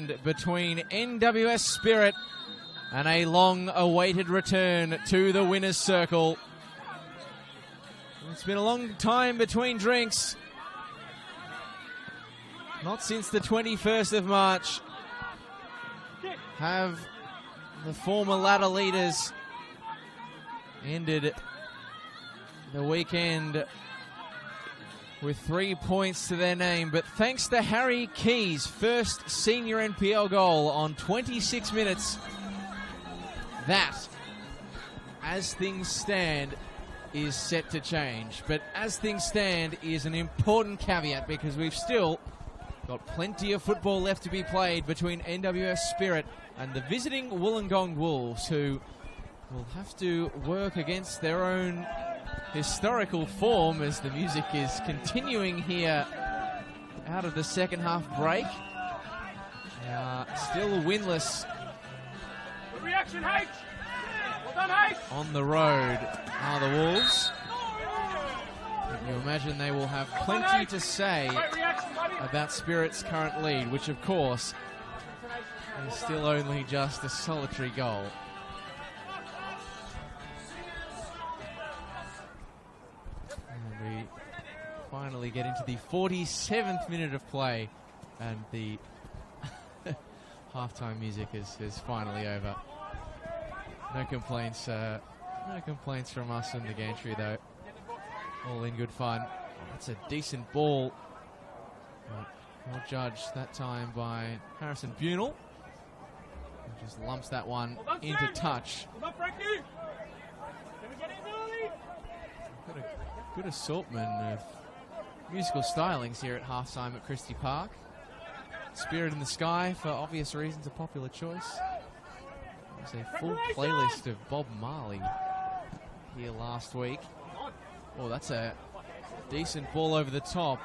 stand between NWS Spirit and a long-awaited return to the winner's circle. It's been a long time between drinks. Not since the 21st of March have the former ladder leaders ended the weekend with 3 points to their name. But thanks to Harry Key's first senior NPL goal on 26 minutes, that, as things stand, is set to change. But as things stand is an important caveat, because we've still got plenty of football left to be played between NWS Spirit and the visiting Wollongong Wolves, who will have to work against their own historical form as the music is continuing here out of the second half break. They are still winless. Good reaction, H. Well done, H. On the road are the Wolves. You imagine they will have plenty to say about Spirit's current lead, which of course is still only just a solitary goal. And we finally get into the 47th minute of play, and the halftime music is finally over. No complaints from us in the gantry though. All in good fun. That's a decent ball. Well judged that time by Harrison Bunel. He just lumps that one into touch. Well done, Frankie. Can we get in early? Got a good assortment of musical stylings here at halftime at Christie Park. Spirit in the Sky, for obvious reasons, a popular choice. There's a full playlist of Bob Marley here last week. Oh, that's a decent ball over the top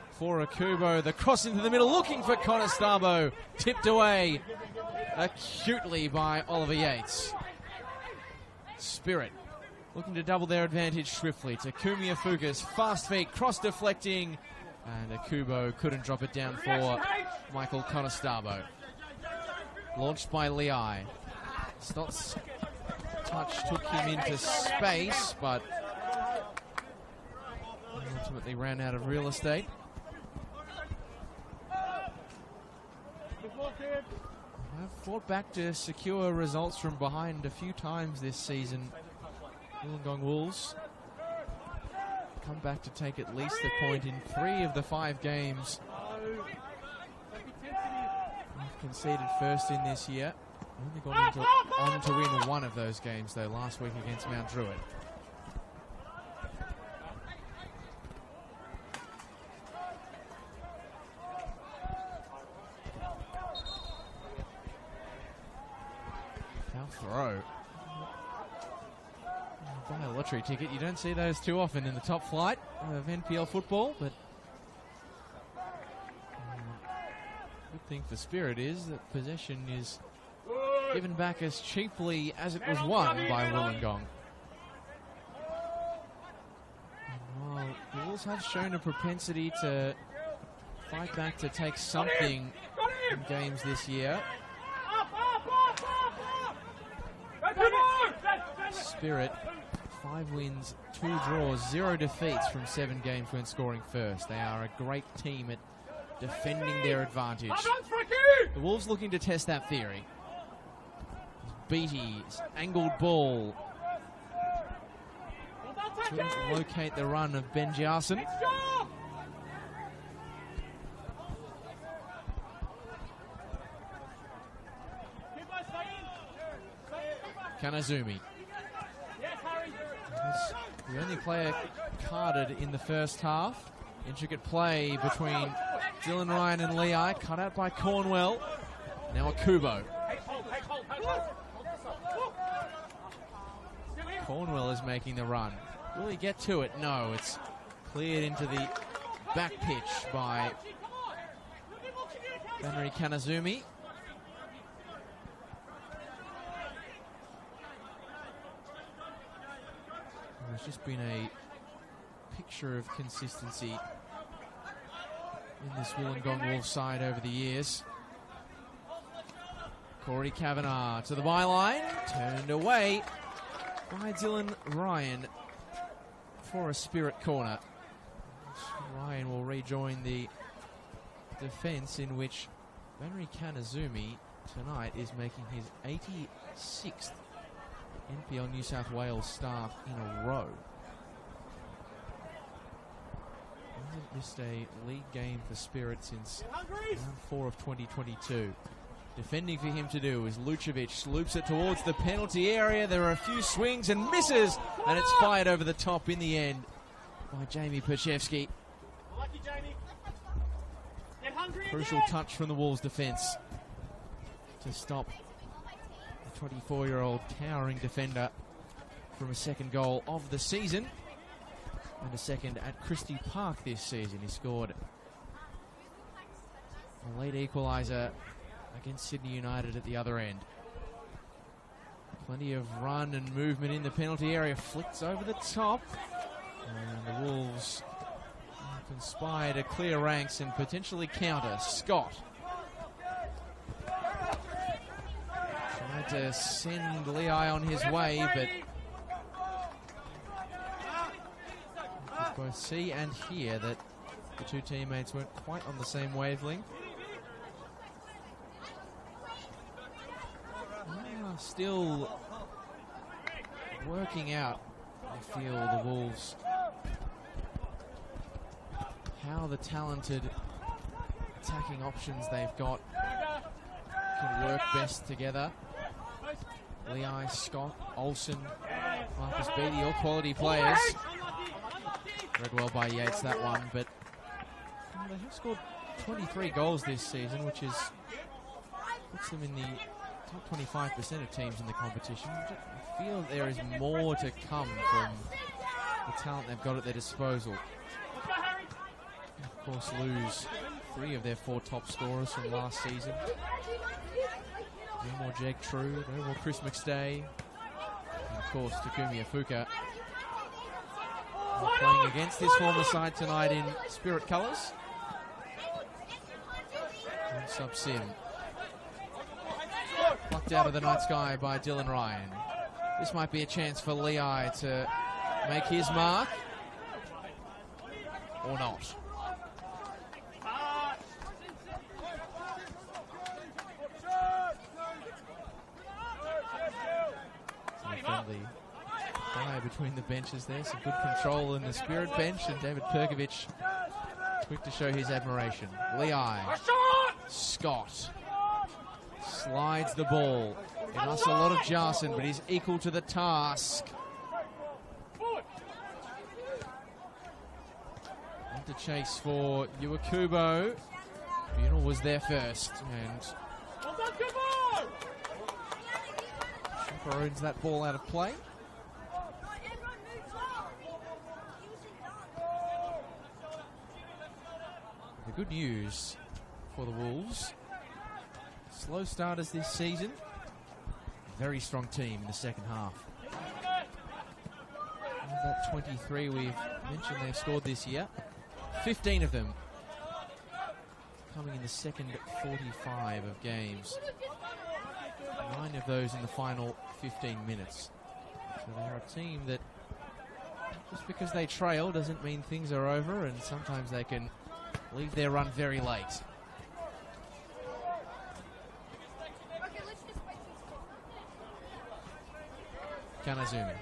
for Akubo. The cross into the middle, looking for Conestabo. Tipped away acutely by Oliver Yates. Spirit looking to double their advantage swiftly. Takumi Afugas, fast feet, cross deflecting. And Akubo couldn't drop it down for Michael Conestabo. Launched by Liai. Stott's touch took him into space, but ultimately ran out of real estate. I've fought back to secure results from behind a few times this season. Wollongong Wolves come back to take at least a point in 3 of the 5 games. We've conceded first in this year. Only got on to win 1 of those games though last week against Mount Druitt. Throw. Buy a lottery ticket. You don't see those too often in the top flight of NPL football, but good thing for Spirit is that possession is given back as cheaply as it was won by Wollongong. And while the Wolves have shown a propensity to fight back to take something in games this year, Spirit, 5 wins, 2 draws, 0 defeats from 7 games when scoring first. They are a great team at defending their advantage. The Wolves looking to test that theory. Beatty's angled ball to locate the run of Ben Jarson. Kanazumi. The only player carded in the first half. Intricate play between Dylan Ryan and Lei, cut out by Cornwell. Now Akubo. Cornwell is making the run. Will he get to it? No, it's cleared into the back pitch by Henry Kanazumi. There's just been a picture of consistency in this Wollongong Wolves side over the years. Corey Kavanagh to the byline, turned away by Dylan Ryan for a Spirit corner. Ryan will rejoin the defence, in which Henry Kanazumi tonight is making his 86th NPL New South Wales start in a row. He hasn't missed a league game for Spirit since round 4 of 2022. Defending for him to do is Lucevic, loops it towards the penalty area. There are a few swings and misses, and it's fired over the top in the end by Jamie Perchevsky. Crucial touch from the Wolves defence to stop the 24-year-old towering defender from a second goal of the season, and a second at Christie Park this season. He scored a late equaliser against Sydney United at the other end. Plenty of run and movement in the penalty area, flicks over the top, and the Wolves conspire to clear ranks and potentially counter. Scott tried to send Lei on his way, but you could both see and hear that the two teammates weren't quite on the same wavelength. Still working out, I feel, the Wolves, how the talented attacking options they've got can work best together. Lei, Scott, Olsen, Marcus Beattie, all quality players. Read well by Yates, that one, but they have scored 23 goals this season, which puts them in the top 25% of teams in the competition. I feel there is more to come from the talent they've got at their disposal. Of course, lose 3 of their 4 top scorers from last season. No more Jake True, no more Chris McStay, and of course Takumi Afuka. Playing against this former side tonight in Spirit colours. And sub-sim. Plucked out of the night sky by Dylan Ryan. This might be a chance for Lei to make his mark, or not. Friendly fire between the benches there. Some good control in the Spirit bench, and David Perkovic quick to show his admiration. Lei, Scott slides the ball. It asks a lot of Jarson, but he's equal to the task. On to chase for Iwakubo. Bunal was there first, and chaperones that ball out of play. The good news for the Wolves: slow starters this season, very strong team in the second half. Of that 23 we've mentioned they've scored this year, 15 of them coming in the second 45 of games. 9 of those in the final 15 minutes. So they're a team that, just because they trail doesn't mean things are over, and sometimes they can leave their run very late. Kanazumi.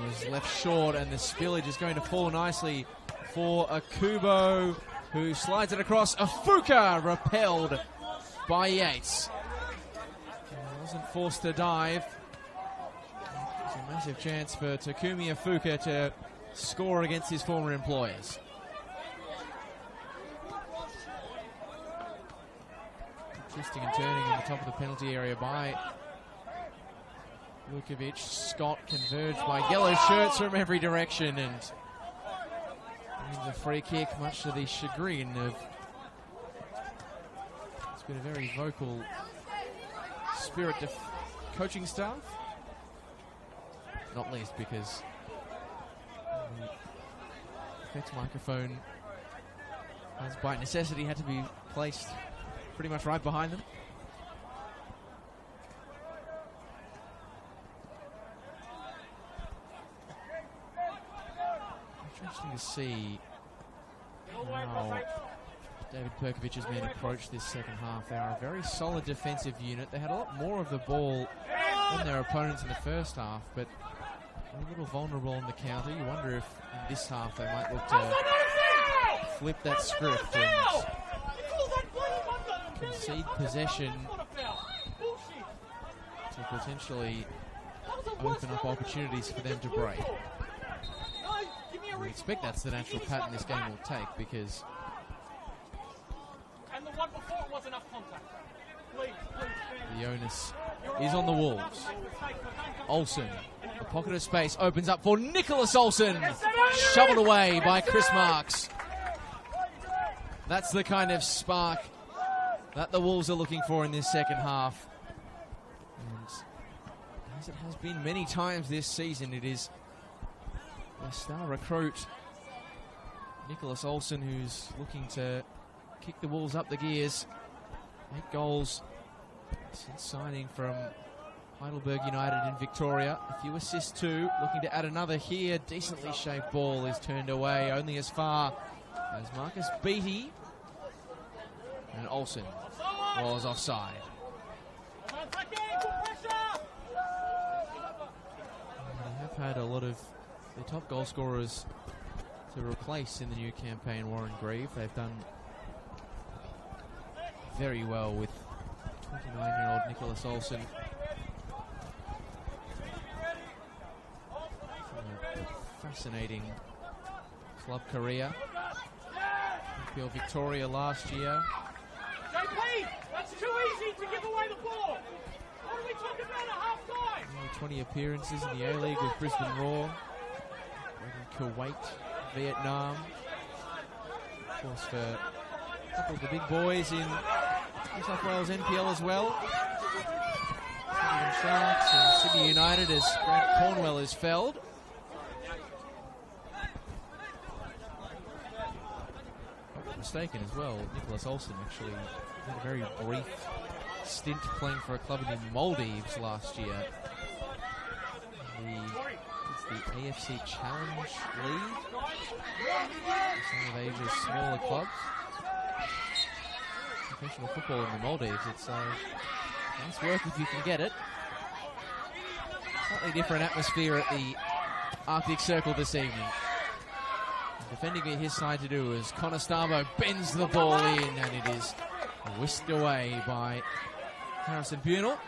Was left short, and the spillage is going to fall nicely for Akubo, who slides it across. Afuka repelled by Yates. Wasn't forced to dive. It's a massive chance for Takumi Afuka to score against his former employers. Twisting and turning in the top of the penalty area by Lukovic. Scott converged by yellow shirts from every direction, and wins a free kick, much to the chagrin of, it's been a very vocal Spirit coaching staff, not least because the effects microphone As by necessity had to be placed pretty much right behind them. Interesting to see how David Perkovic's men approach this second half. They are a very solid defensive unit. They had a lot more of the ball than their opponents in the first half, but a little vulnerable on the counter. You wonder if in this half they might look to flip that script and concede possession to potentially open up opportunities for them to break. I expect that's the natural pattern this game will take, because the onus is on the Wolves. Olsen, the pocket of space opens up for Nicholas Olsen. Shoveled away by Chris Marks. That's the kind of spark that the Wolves are looking for in this second half. And as it has been many times this season, it is the star recruit Nicholas Olsen who's looking to kick the Wolves up the gears. 8 goals since signing from Heidelberg United in Victoria. A few assists too. Looking to add another here. Decently shaped ball is turned away only as far as Marcus Beattie. And Olsen was offside. They have had a lot of the top goal scorers to replace in the new campaign. Warren Grieve, they've done very well with 29-year-old Nicholas Olsen. A fascinating club career. NPL Victoria last year. JP, that's too easy to give away the ball. What are we talking about at half-time? 20 appearances in the A-League with Brisbane Roar. In Kuwait, Vietnam. Of course, for a couple of the big boys in New South Wales NPL as well. Sydney Sharks and Sydney United as Grant Cornwell is felled. If I'm not mistaken as well, Nicholas Olsen actually had a very brief stint playing for a club in the Maldives last year. It's the AFC Challenge League. Some of Asia's smaller clubs. Professional football in the Maldives, it's nice work if you can get it. Slightly different atmosphere at the Arctic Circle this evening. Defending at his side to do as Connor Starbo bends the ball in, and it is whisked away by Harrison Bunel.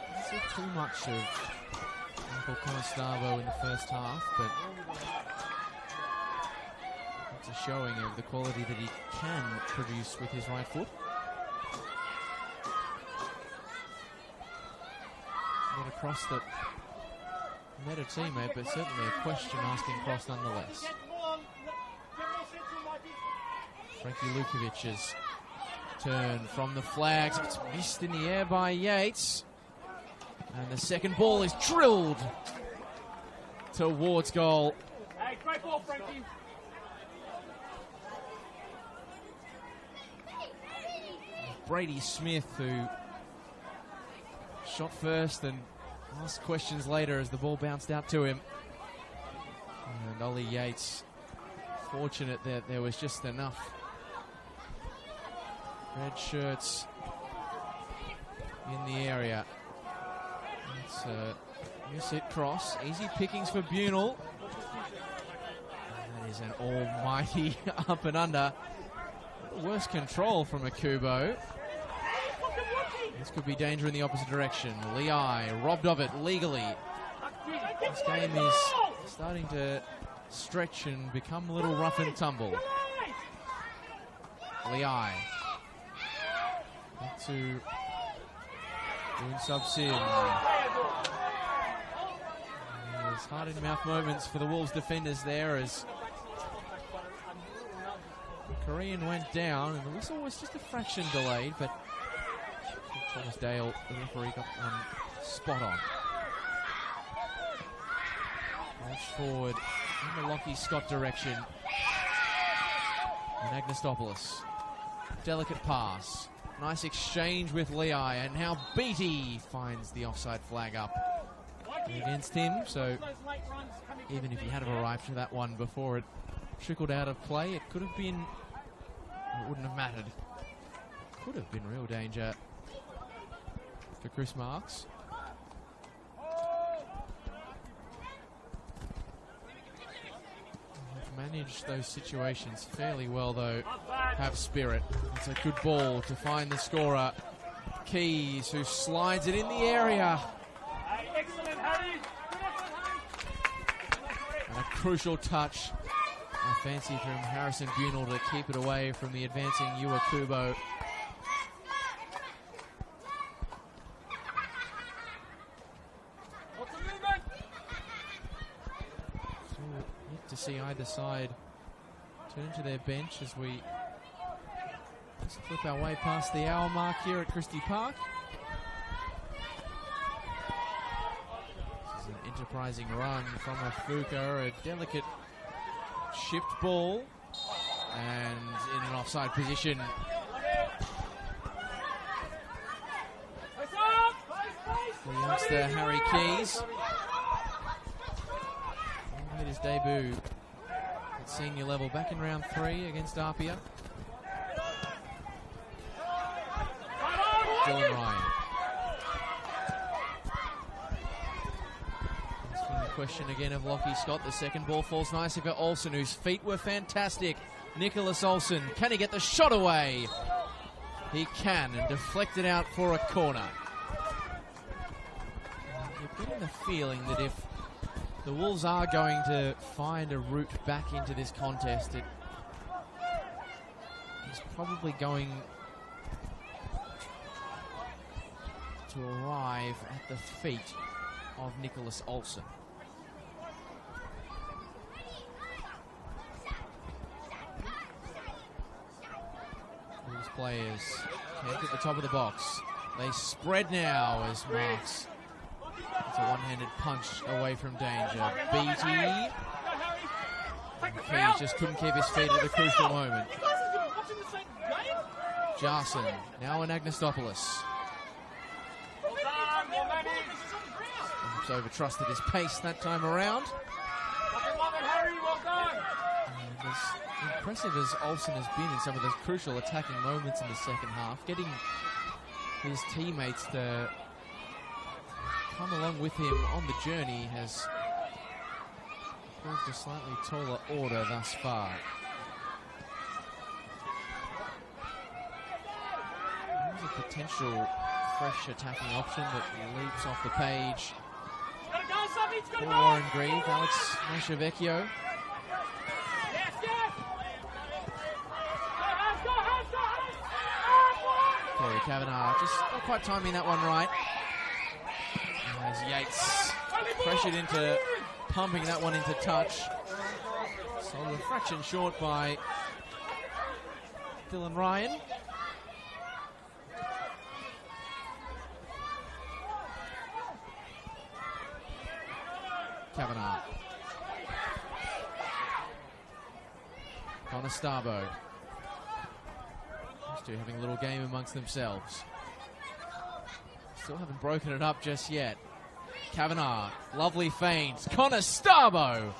Didn't see too much of Michael Connor Starbo in the first half, but it's a showing of the quality that he can produce with his right foot. Get across that met a teammate, but certainly a question asking cross nonetheless. Frankie Lukovic's turn from the flags. It's missed in the air by Yates. And the second ball is drilled towards goal. Hey, great ball, Frankie. Brady Smith, who shot first and asked questions later as the ball bounced out to him. And Ollie Yates, fortunate that there was just enough red shirts in the area. It's a miss-hit cross. Easy pickings for Bunel. And that is an almighty up and under. Worse control from Akubo. This could be danger in the opposite direction. Lei robbed of it legally. This game is starting to stretch and become a little rough and tumble. Lei back to Boone Subsin. There's heart-in-mouth moments for the Wolves defenders there as Korean went down, and the whistle was just a fraction delayed, but Thomas Dale, the referee, got spot on. Launch forward in the Lockie Scott direction. And Agnostopoulos. Delicate pass. Nice exchange with Lei, and now Beattie finds the offside flag up against him. So even if he had arrived to that one before it trickled out of play, it could have been, it wouldn't have mattered. Could have been real danger for Chris Marks. Managed those situations fairly well, though. Have spirit. It's a good ball to find the scorer, Keys, who slides it in the area. Excellent, Harry. And a crucial touch. A fancy from Harrison Bunel to keep it away from the advancing Yua Kubo. To see either side turn to their bench as we just flip our way past the hour mark here at Christie Park. This is an enterprising run from Afuka, a delicate shipped ball, and in an offside position. The youngster Harry Keys made his debut at senior level back in round 3 against Apia. Dylan Ryan. Asking the question again of Lockie Scott. The second ball falls nicely for Olsen, whose feet were fantastic. Nicholas Olsen, can he get the shot away? He can, and deflect it out for a corner. You're getting the feeling that if the Wolves are going to find a route back into this contest, it is probably going to arrive at the feet of Nicholas Olsen. These players take at the top of the box. They spread now as Marks. It's a one-handed punch away from danger. Beattie. He just couldn't keep his feet at the crucial moment. Jarson, now in Agnostopoulos. Perhaps over-trusted his pace that time around. And as impressive as Olsen has been in some of those crucial attacking moments in the second half, getting his teammates to come along with him on the journey has proved a slightly taller order thus far. There's a potential fresh attacking option that leaps off the page for Warren Grieve. Alex Mashavecchio. Corey Kavanagh just not quite timing that one right. As Yates pressured into pumping that one into touch. So a fraction short by Dylan Ryan. Kavanagh. Connor Starbo. These two having a little game amongst themselves. Still haven't broken it up just yet. Kavanagh, lovely feint. Connor Starbo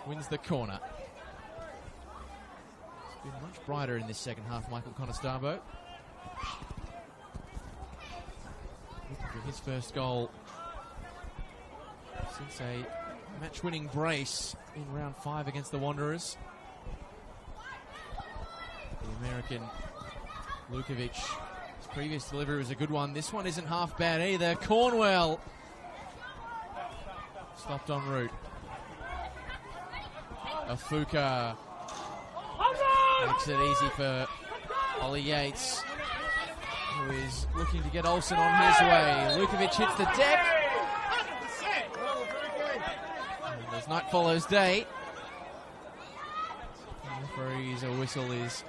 wins the corner. It's been much brighter in this second half, Michael Conostarbo. Looking for his first goal since a match-winning brace in round 5 against the Wanderers. The American Lukovic, his previous delivery was a good one. This one isn't half bad either. Cornwell stopped en route. Afuka makes it easy for Ollie Yates, who is looking to get Olsen on his way. Lukovic hits the deck. And as night follows day, the referee's whistle is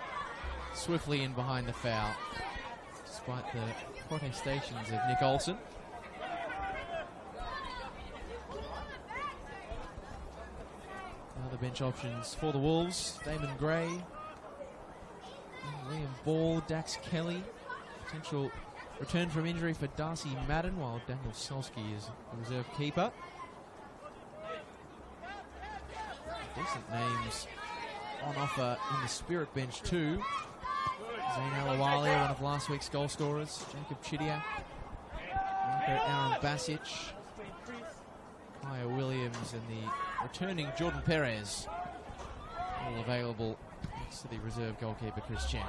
swiftly in behind the foul, despite the protestations of Nick Olsen. Other bench options for the Wolves: Damon Gray, Liam Ball, Dax Kelly. Potential return from injury for Darcy Madden, while Daniel Solsky is the reserve keeper. Decent names on offer in the Spirit bench too. Zane Alawalia, one of last week's goal scorers. Jacob Chidiak, Aaron Basic, Kaya Williams, and the returning Jordan Perez, all available next to the reserve goalkeeper Chris Chen.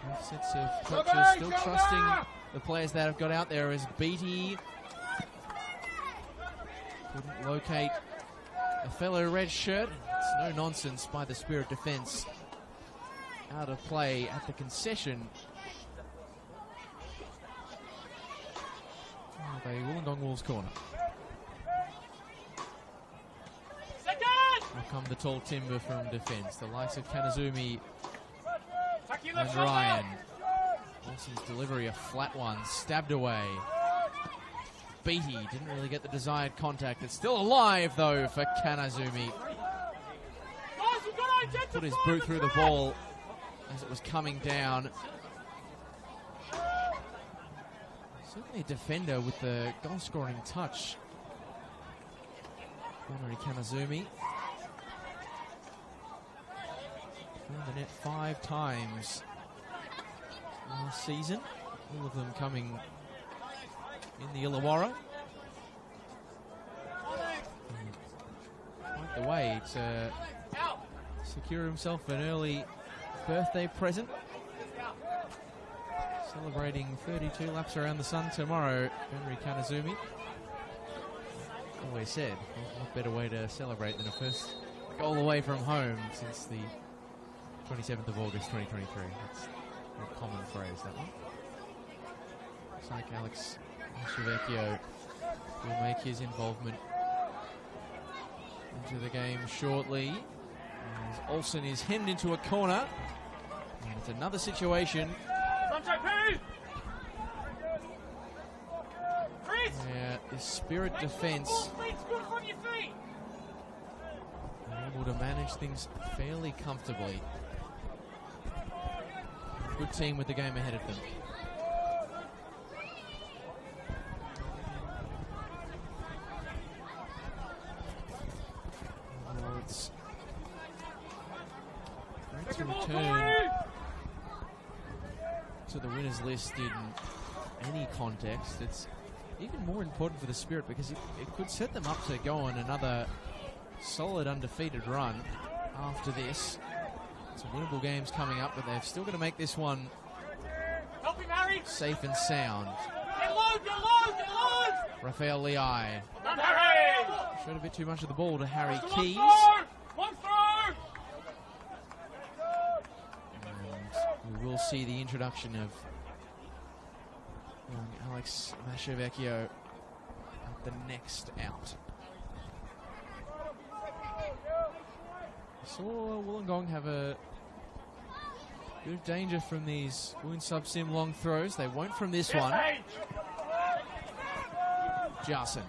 Both sets of coaches still trusting the players that have got out there, as Beattie couldn't locate a fellow red shirt. It's no nonsense by the Spirit defence. Out of play at the concession. The Wollongong Wolves corner. Will come the tall timber from defence. The likes of Kanazumi and Ryan. Wilson's delivery, a flat one, stabbed away. Beattie didn't really get the desired contact. It's still alive though for Kanazumi. Put his boot through the ball as it was coming down. Certainly a defender with the goal-scoring touch. Henry Kanazumi. Found the net 5 times last season. All of them coming in the Illawarra. Quite the way to secure himself an early birthday present. Celebrating 32 laps around the sun tomorrow, Henry Kanazumi. Always said, what better way to celebrate than a first goal away from home since the 27th of August 2023. That's a common phrase, that one. Looks like Alex Chavecchio will make his involvement into the game shortly. As Olsen is hemmed into a corner. And it's another situation where the Spirit defence are able to manage things fairly comfortably. Good team with the game ahead of them. Well, it's great to return to the winners list in any context. It's even more important for the Spirit because it could set them up to go on another solid undefeated run after this. Some winnable games coming up, but they've still got to make this one safe and sound. Get low! Raphael Leai showed a bit too much of the ball to Harry Keys. One throw! And we will see the introduction of Alex Chavecchio at the next out. Saw Wollongong have a bit of danger from these wound sub-sim long throws. They won't from this one. Jarson.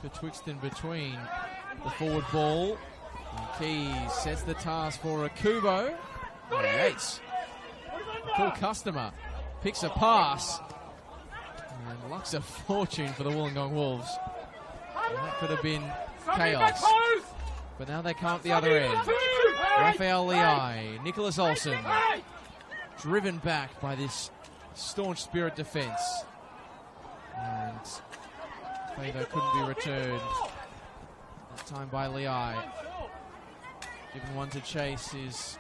Betwixt and between the forward ball. And Keys sets the task for Akubo. Yates, full customer, picks a pass. And luck's a fortune for the Wollongong Wolves. And that could have been chaos. But now they come up the other end. Raphael Leai, Nicholas Olsen, driven back by this staunch Spirit defence. And favour couldn't be returned. That time by Leai. Given one to chase is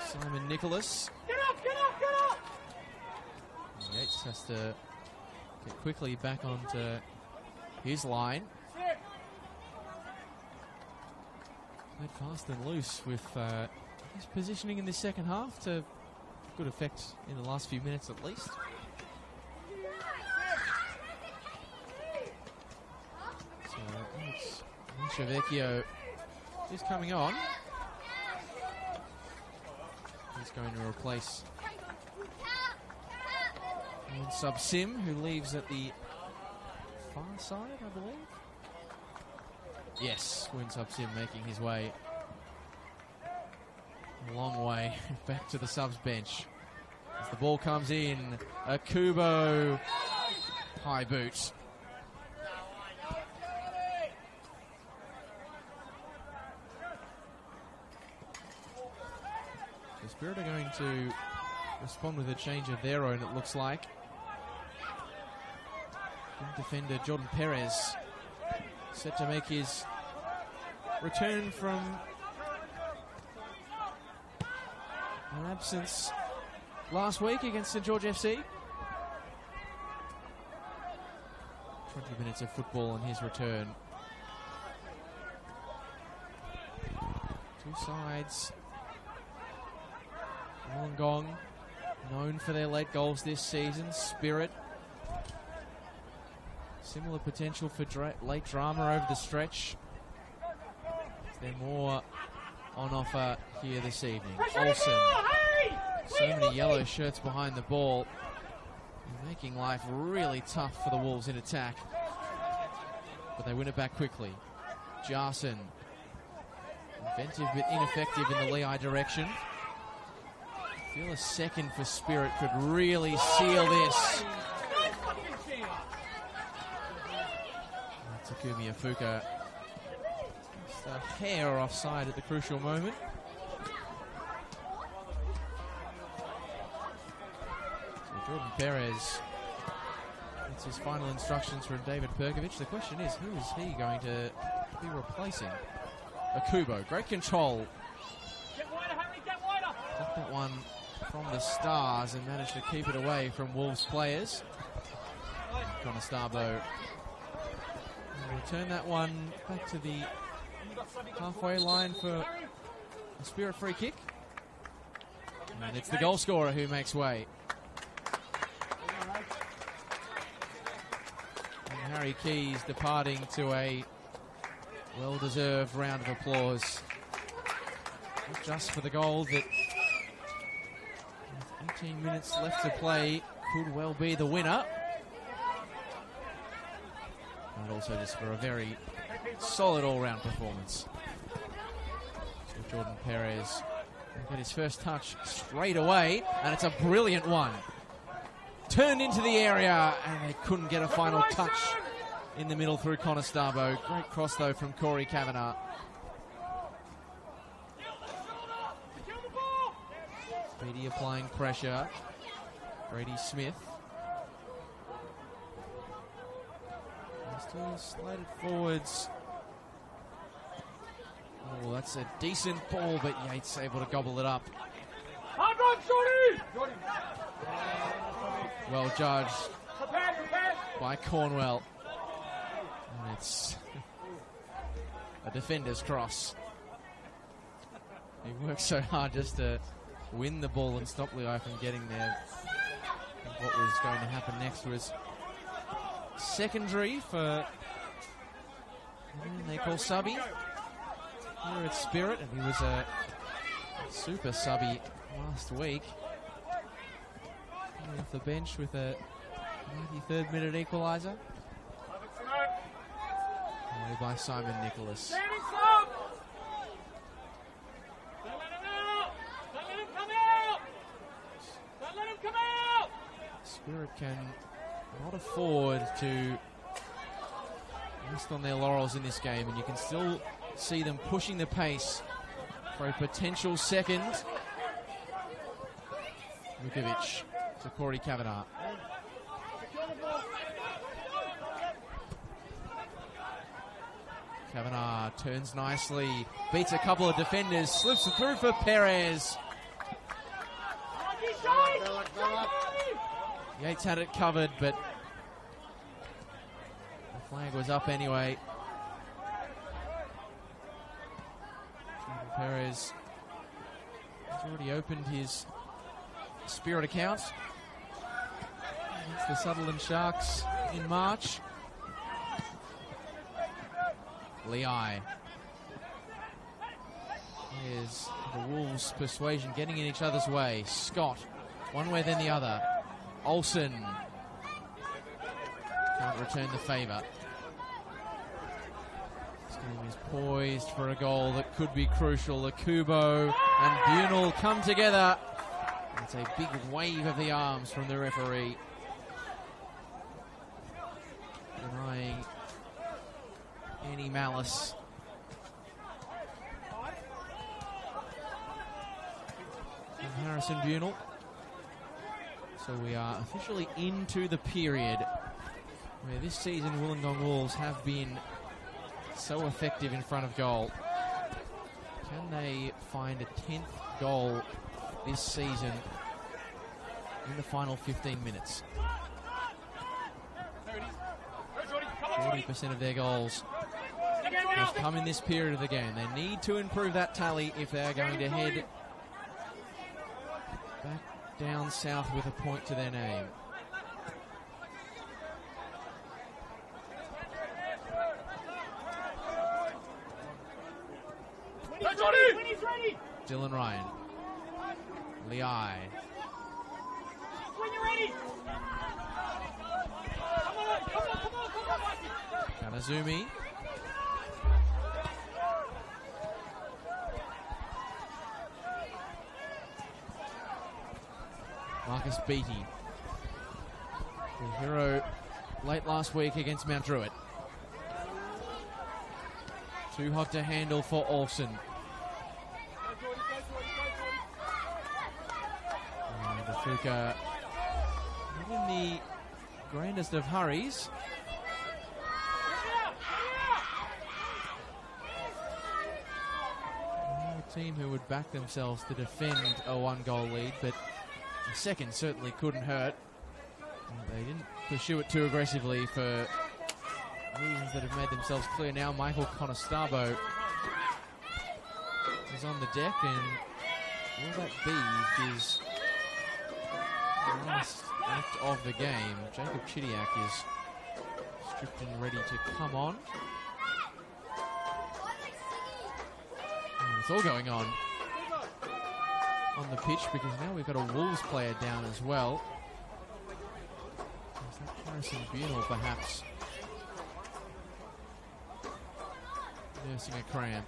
Simon Nicholas. Get up! Yates has to get quickly back onto his line. Played fast and loose with his positioning in the second half to good effect in the last few minutes at least. So Alex Chavecchio is coming on. He's going to replace Sub Sim, who leaves at the far side, I believe. Yes, Win Sub Sim making his way a long way back to the subs bench. As the ball comes in, a Kubo high boot. The Spirit are going to respond with a change of their own, it looks like. Defender Jordan Perez set to make his return from an absence last week against St George FC. 20 minutes of football on his return. Two sides. Wollongong, known for their late goals this season. Spirit, similar potential for late drama over the stretch. Is there more on offer here this evening? Olsen, so many yellow shirts behind the ball, making life really tough for the Wolves in attack. But they win it back quickly. Jarson, inventive but ineffective in the Lehigh direction. I feel a second for Spirit could really seal this. Takumi Afuka just a hair offside at the crucial moment. So Jordan Perez gets his final instructions from David Perkovic. The question is, who is he going to be replacing? Akubo, great control. Get wider, Harry, get wider. Got that one from the Stars and managed to keep it away from Wolves players. Connor Starbo will turn that one back to the halfway line for a Spirit free kick. And it's the goal scorer who makes way. And Harry Keys departing to a well-deserved round of applause. Not just for the goal that, with 18 minutes left to play, could well be the winner. And also just for a very solid all-round performance. So Jordan Perez will get his first touch straight away, and it's a brilliant one. Turned into the area, and they couldn't get a final touch in the middle through Connor Starbo. Great cross, though, from Corey Kavanagh. Speedy applying pressure. Brady Smith. Still slated forwards. Oh, that's a decent ball, but Yates able to gobble it up. Hard run, Shorty! Well judged by Cornwell. And it's a defender's cross. He worked so hard just to win the ball and stop Lehigh from getting there. And what was going to happen next was secondary for they call subby here at Spirit, and he was a super subby last week. Off the bench with a 93rd minute equaliser. Played by Simon Nicholas. Spirit can not afford to rest on their laurels in this game, and you can still see them pushing the pace for a potential second. Vukovic to Corey Kavanagh. Kavanagh turns nicely, beats a couple of defenders, slips it through for Perez. Yates had it covered, but the flag was up anyway. Perez has already opened his Spirit account against the Sutherland Sharks in March. Lehigh. Here's the Wolves' persuasion getting in each other's way. Scott, one way then the other. Olsen Can't return the favour. This game is poised for a goal that could be crucial. Akubo and Bunel come together. It's a big wave of the arms from the referee, denying any malice. From Harrison Bunel. So we are officially into the period where this season Wollongong Wolves have been so effective in front of goal. Can they find a 10th goal this season in the final 15 minutes? 40% of their goals have come in this period of the game. They need to improve that tally if they are going to head back down south with a point to their name. Dylan Ryan. Liai. When you're ready. Kanazumi. Marcus Beattie. The hero late last week against Mount Druitt. Too hot to handle for Olsen. Fuka, not in the grandest of hurries. A team who would back themselves to defend a one-goal lead, but the second certainly couldn't hurt. They didn't pursue it too aggressively for reasons that have made themselves clear now. Michael Conestabo is on the deck, and will that be his last act of the game? Jacob Chidiak is stripped and ready to come on. And it's all going on the pitch because now we've got a Wolves player down as well. Is that Harrison Bunel perhaps nursing a cramp?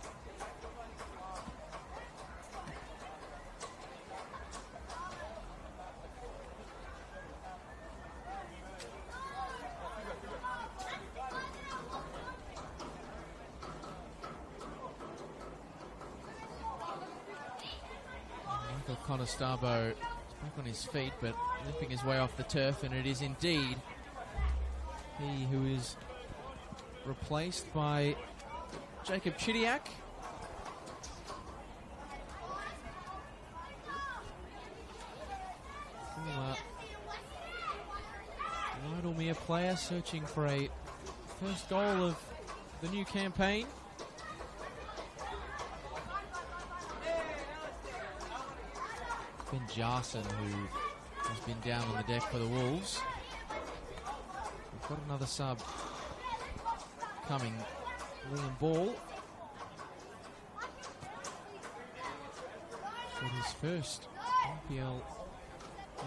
Conestabo is back on his feet, but limping his way off the turf, and it is indeed he who is replaced by Jacob Chidiak. Rydalmere player searching for a first goal of the new campaign. Ben Jarson, who has been down on the deck for the Wolves. We've got another sub coming. Liam Ball for his first NPL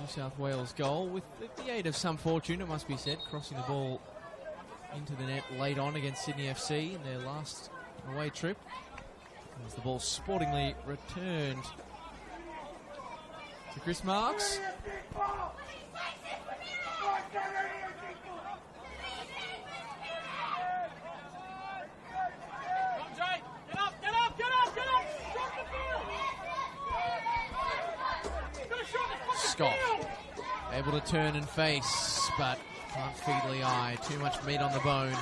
New South Wales goal, with the aid of some fortune, it must be said, crossing the ball into the net late on against Sydney FC in their last away trip. As the ball sportingly returned to Chris Marks. Scott able to turn and face, but can't feed Lee. Too much meat on the bone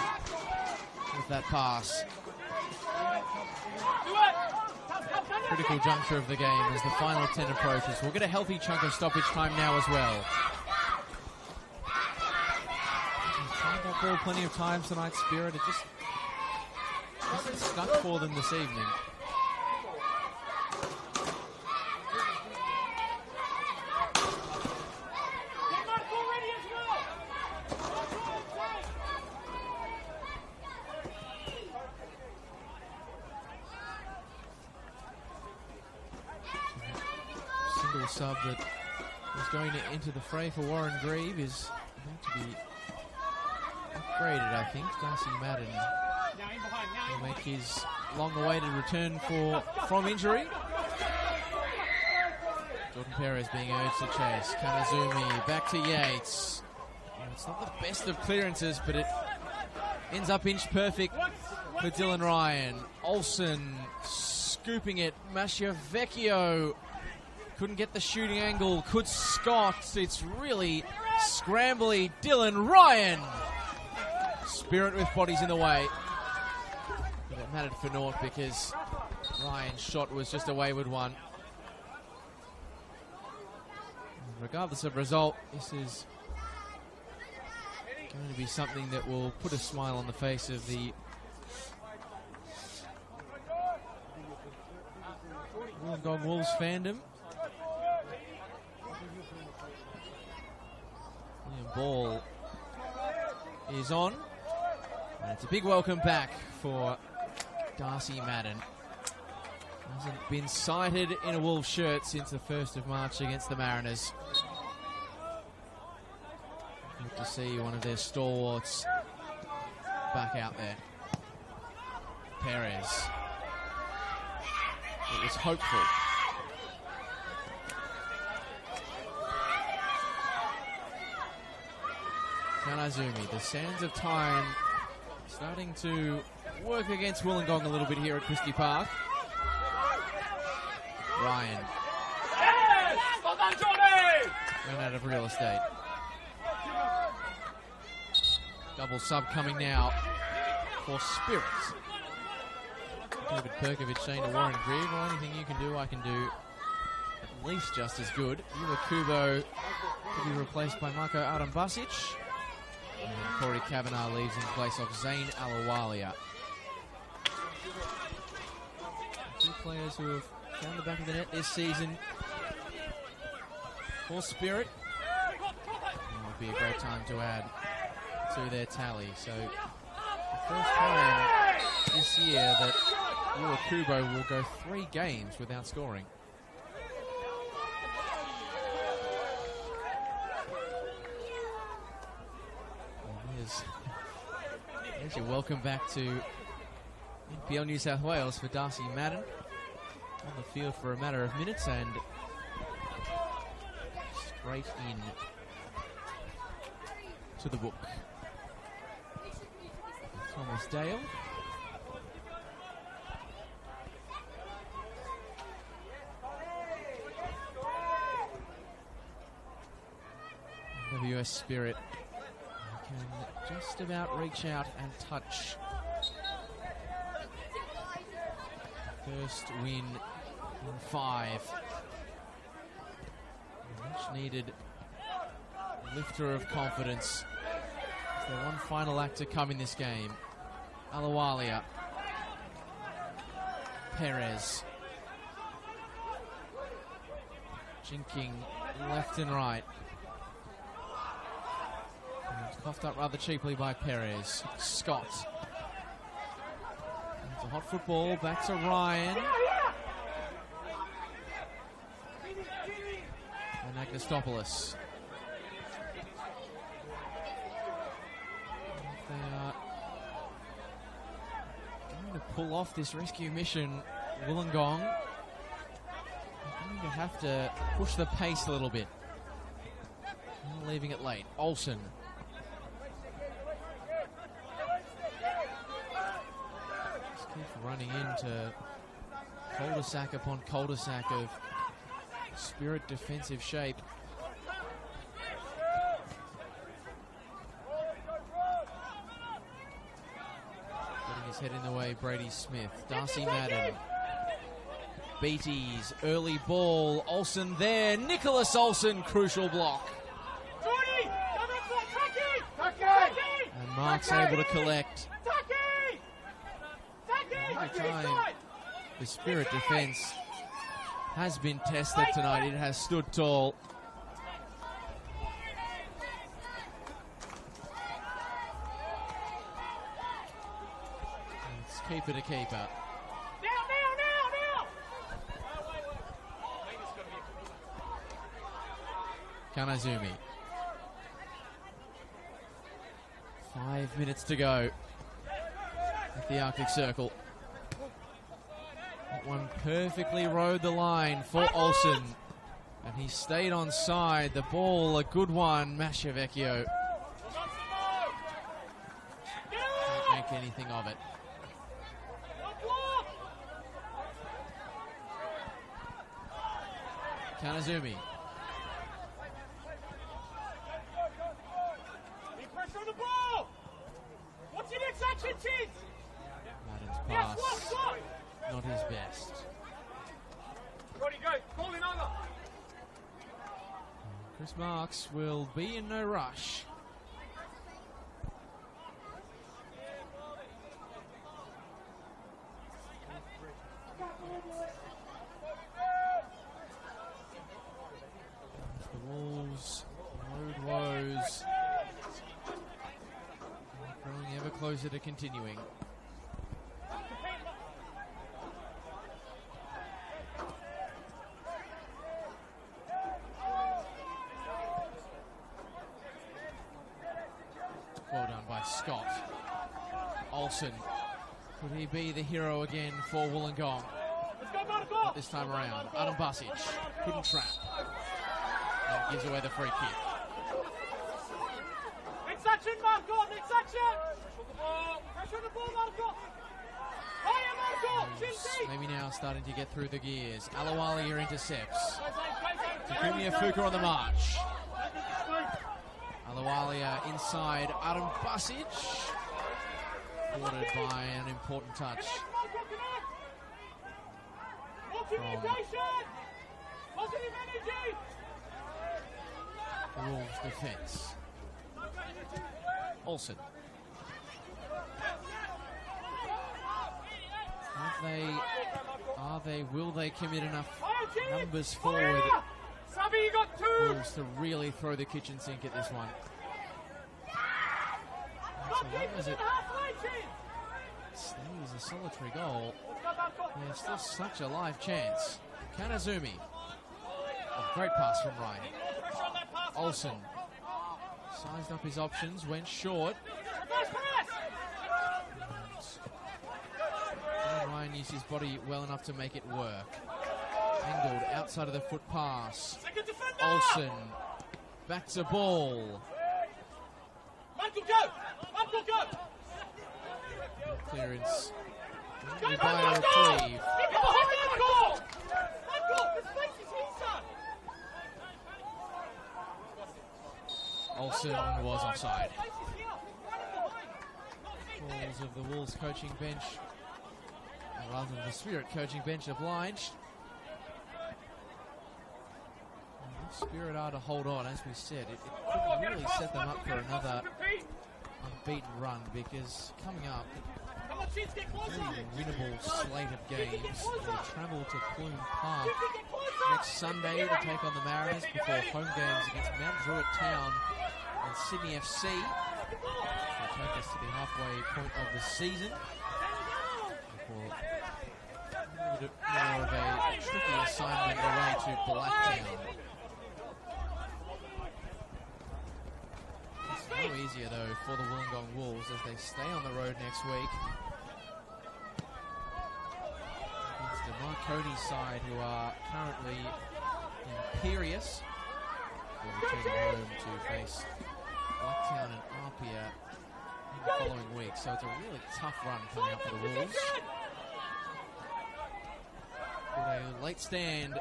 with that pass. Critical juncture of the game as the final 10 approaches. We'll get a healthy chunk of stoppage time now as well. He's tried that ball plenty of times tonight, Spirit. It just hasn't stuck for them this evening. Sub that was going to enter the fray for Warren Grieve is about to be upgraded, I think. Darcy Madden Now in behind, now in will make behind. his long-awaited return from injury. Jordan Perez being urged to chase. Kanazumi back to Yates. It's not the best of clearances, but it ends up inch perfect for Dylan Ryan. Olsen scooping it. Masciavecchio couldn't get the shooting angle. Could Scott? It's really scrambly. Dylan Ryan. Spirit with bodies in the way. But it mattered for naught because Ryan's shot was just a wayward one. Regardless of result, this is going to be something that will put a smile on the face of the Wollongong Wolves fandom. William Ball is on. And it's a big welcome back for Darcy Madden. Hasn't been sighted in a Wolves shirt since the 1st of March against the Mariners. Good to see one of their stalwarts back out there. Perez. It was hopeful. Kanazumi, the sands of time starting to work against Wollongong a little bit here at Christie Park. Ryan. Yes! Well done, Johnny! Ran out of real estate. Double sub coming now for Spirit. David Perkovic saying to Warren Grieve, well, anything you can do, I can do at least just as good. Iwakubo to be replaced by Marko Adambasic. And Corey Kavanagh leaves in place of Zane Alawalia. Two players who have found the back of the net this season for Spirit. It would be a great time to add to their tally. So the first time this year that Iwakubo will go 3 games without scoring. And there's your welcome back to NPL New South Wales for Darcy Madden. On the field for a matter of minutes and straight in to the book. Thomas Dale. NWS Spirit can just about reach out and touch. First win in 5. Much needed lifter of confidence. Is there one final act to come in this game? Alawalia. Perez. Jinking left and right. And coughed up rather cheaply by Perez. Scott. It's a hot football, back to Ryan. And Agnostopoulos. They are going to pull off this rescue mission, Wollongong. They're going to have to push the pace a little bit. Not leaving it late. Olsen. Running into cul-de-sac upon cul-de-sac of Spirit defensive shape. Getting his head in the way, Brady Smith. Darcy Madden. Beatties, early ball. Olsen there. Nicholas Olsen, crucial block. And Mark's able to collect. Every time the Spirit defence has been tested tonight, it has stood tall. It's keeper to keeper. Kanazumi. 5 minutes to go at the Arctic Circle. That one perfectly rode the line for Olsen. And he stayed on side. The ball, a good one. Mashavecchio can't make anything of it. Kanazumi. Big pressure on the ball. What's your next action, Chiz? Madden's pass, not his best. Ready, go. Call in over. Chris Marks will be in no rush. The Wolves, road woes, growing ever closer to continuing. Well done by Scott. Olsen, could he be the hero again for Wollongong? Not this time around. Adam Basic couldn't trap. And gives away the free kick. Next action, Marco. Next action. Pressure on the ball, Marco. Higher, Marco. Chin Maybe now starting to get through the gears. Alawalia intercepts. Takumi Fuka on the march. Alawalia inside. Adam Basic. Ordered by an important touch from positive energy. the Wolves defence. Olsen. Will they commit enough numbers forward? Sabi, you got two. Wolves to really throw the kitchen sink at this one. So long as it stays a solitary goal, there's still such a live chance. Kanazumi. A great pass from Ryan. Olsen sized up his options, went short. And Ryan used his body well enough to make it work. Angled outside of the foot pass. Olsen back to ball. Michael, go! Michael, go! Clearance by a reprieve. Olsen was offside. Calls of the Wolves coaching bench, or rather the Spirit coaching bench, obliged. And if Spirit are to hold on, as we said, it could really set them up for another unbeaten run, because coming up, really winnable slate of games. They travel to Plume Park next Sunday to take on the Mariners before home games against Mount Druitt Town and Sydney FC. They'll take us to the halfway point of the season before a little bit more of a tricky assignment away to Blacktown. It's no easier though for the Wollongong Wolves as they stay on the road next week against the Marconi side, who are currently imperious. They're returning home to face Blacktown and Apia in the following week, so it's a really tough run coming up for the Wolves. But a late stand,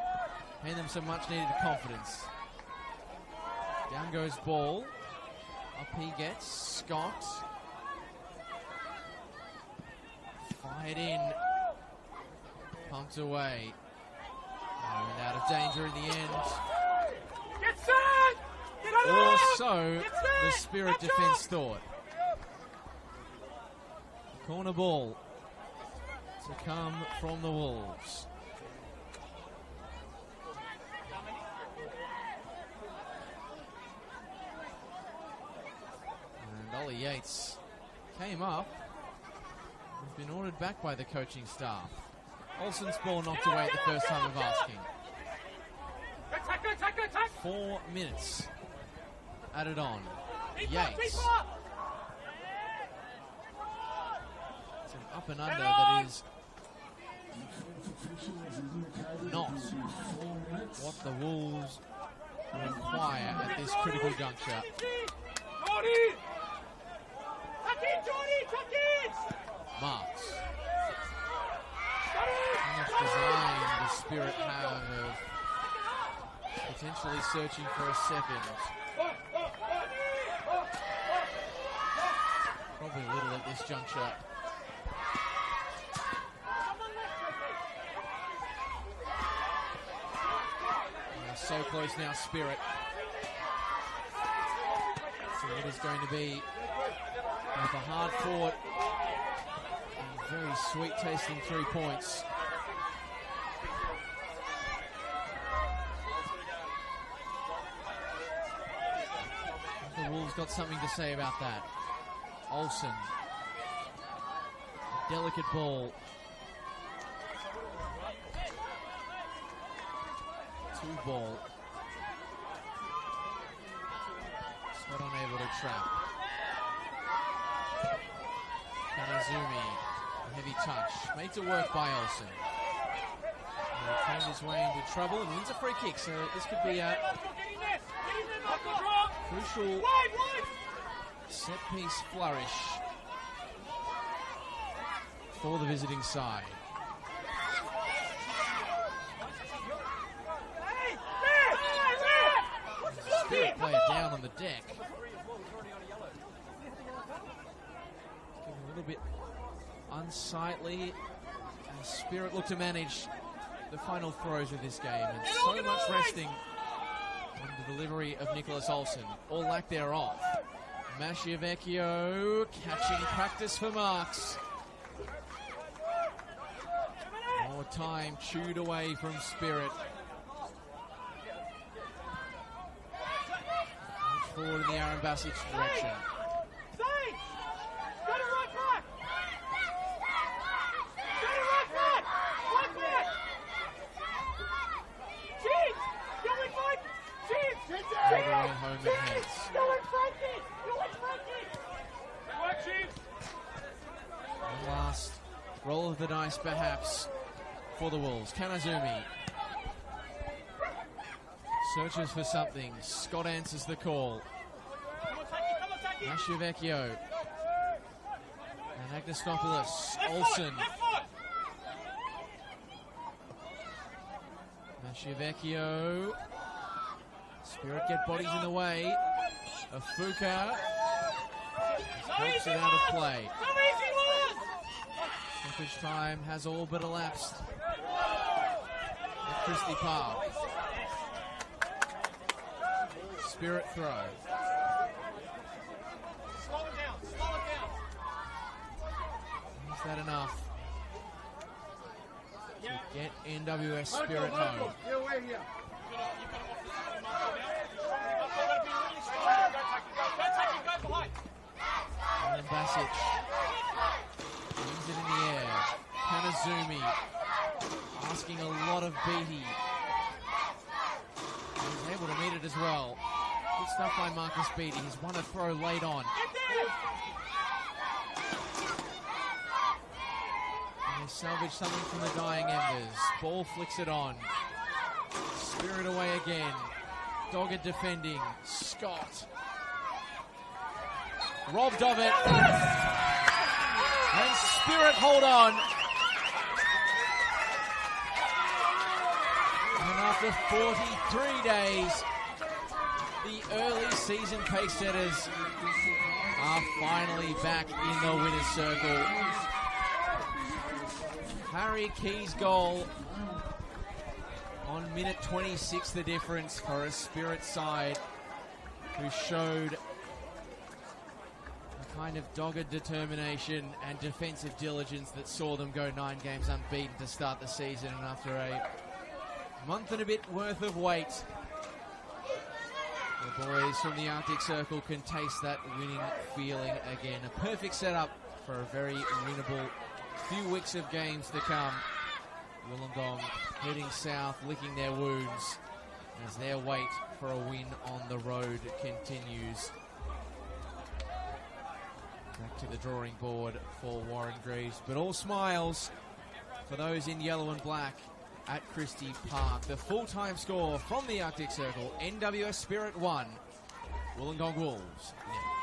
hand them some much needed confidence. Down goes ball. Up he gets. Scott. Fired in. Pumped away. And out of danger in the end. Get set! Get Or on! so the Spirit defence thought. Corner ball to come from the Wolves. And Ollie Yates came up. He's been ordered back by the coaching staff. Olsen's ball knocked away at the first time of asking. Attack! 4 minutes added on. Yates It's an up and under that is not what the Wolves require at this critical juncture. Marks. How much design does Spirit have of potentially searching for a second? Probably a little at this juncture. So close now, Spirit. So it is going to be both a hard fought and very sweet tasting 3 points. The Wolves got something to say about that. Olsen. A delicate ball. 2-ball. Not unable to trap. Kanazumi, a heavy touch. Made to work by Olsen. And he his way into trouble and wins a free kick, so this could be a crucial set-piece flourish for the visiting side. Spirit player down on the deck. Getting a little bit unsightly. And Spirit look to manage the final throws of this game, and so much resting on the delivery of Nicholas Olsen, or lack thereof. Masciavecchio catching practice for Marks. More time chewed away from Spirit. Forward in the Aaron Basic direction. Everyone home at heads. One last roll of the dice, perhaps, for the Wolves. Kanazumi searches for something. Scott answers the call. Masciavecchio. And Agnostopoulos. Olsen. Masciavecchio. Spirit get bodies in the way. Afuka helps it out of play. Stoppage time has all but elapsed at Christie Park. Spirit throw. Slow it down, slow it down. Is that enough to get NWS Spirit home? Aaron Basic brings it in the air. Kanazumi asking a lot of Beattie. He's able to meet it as well. Good stuff by Marcus Beattie. He's won a throw late on. And they salvage something from the dying embers. Ball flicks it on. Spirit away again. Dogged defending. Scott. Robbed of it. And Spirit hold on. And after 43 days, the early season pace setters are finally back in the winner's circle. Harry Key's goal on minute 26, the difference for a Spirit side who showed a kind of dogged determination and defensive diligence that saw them go 9 games unbeaten to start the season, and after a month and a bit worth of wait, the boys from the Arctic Circle can taste that winning feeling again. A perfect setup for a very winnable few weeks of games to come. Wollongong heading south, licking their wounds as their wait for a win on the road continues. Back to the drawing board for Warren Greaves, but all smiles for those in yellow and black at Christie Park. The full-time score from the Arctic Circle, NWS Spirit 1, Wollongong Wolves 0.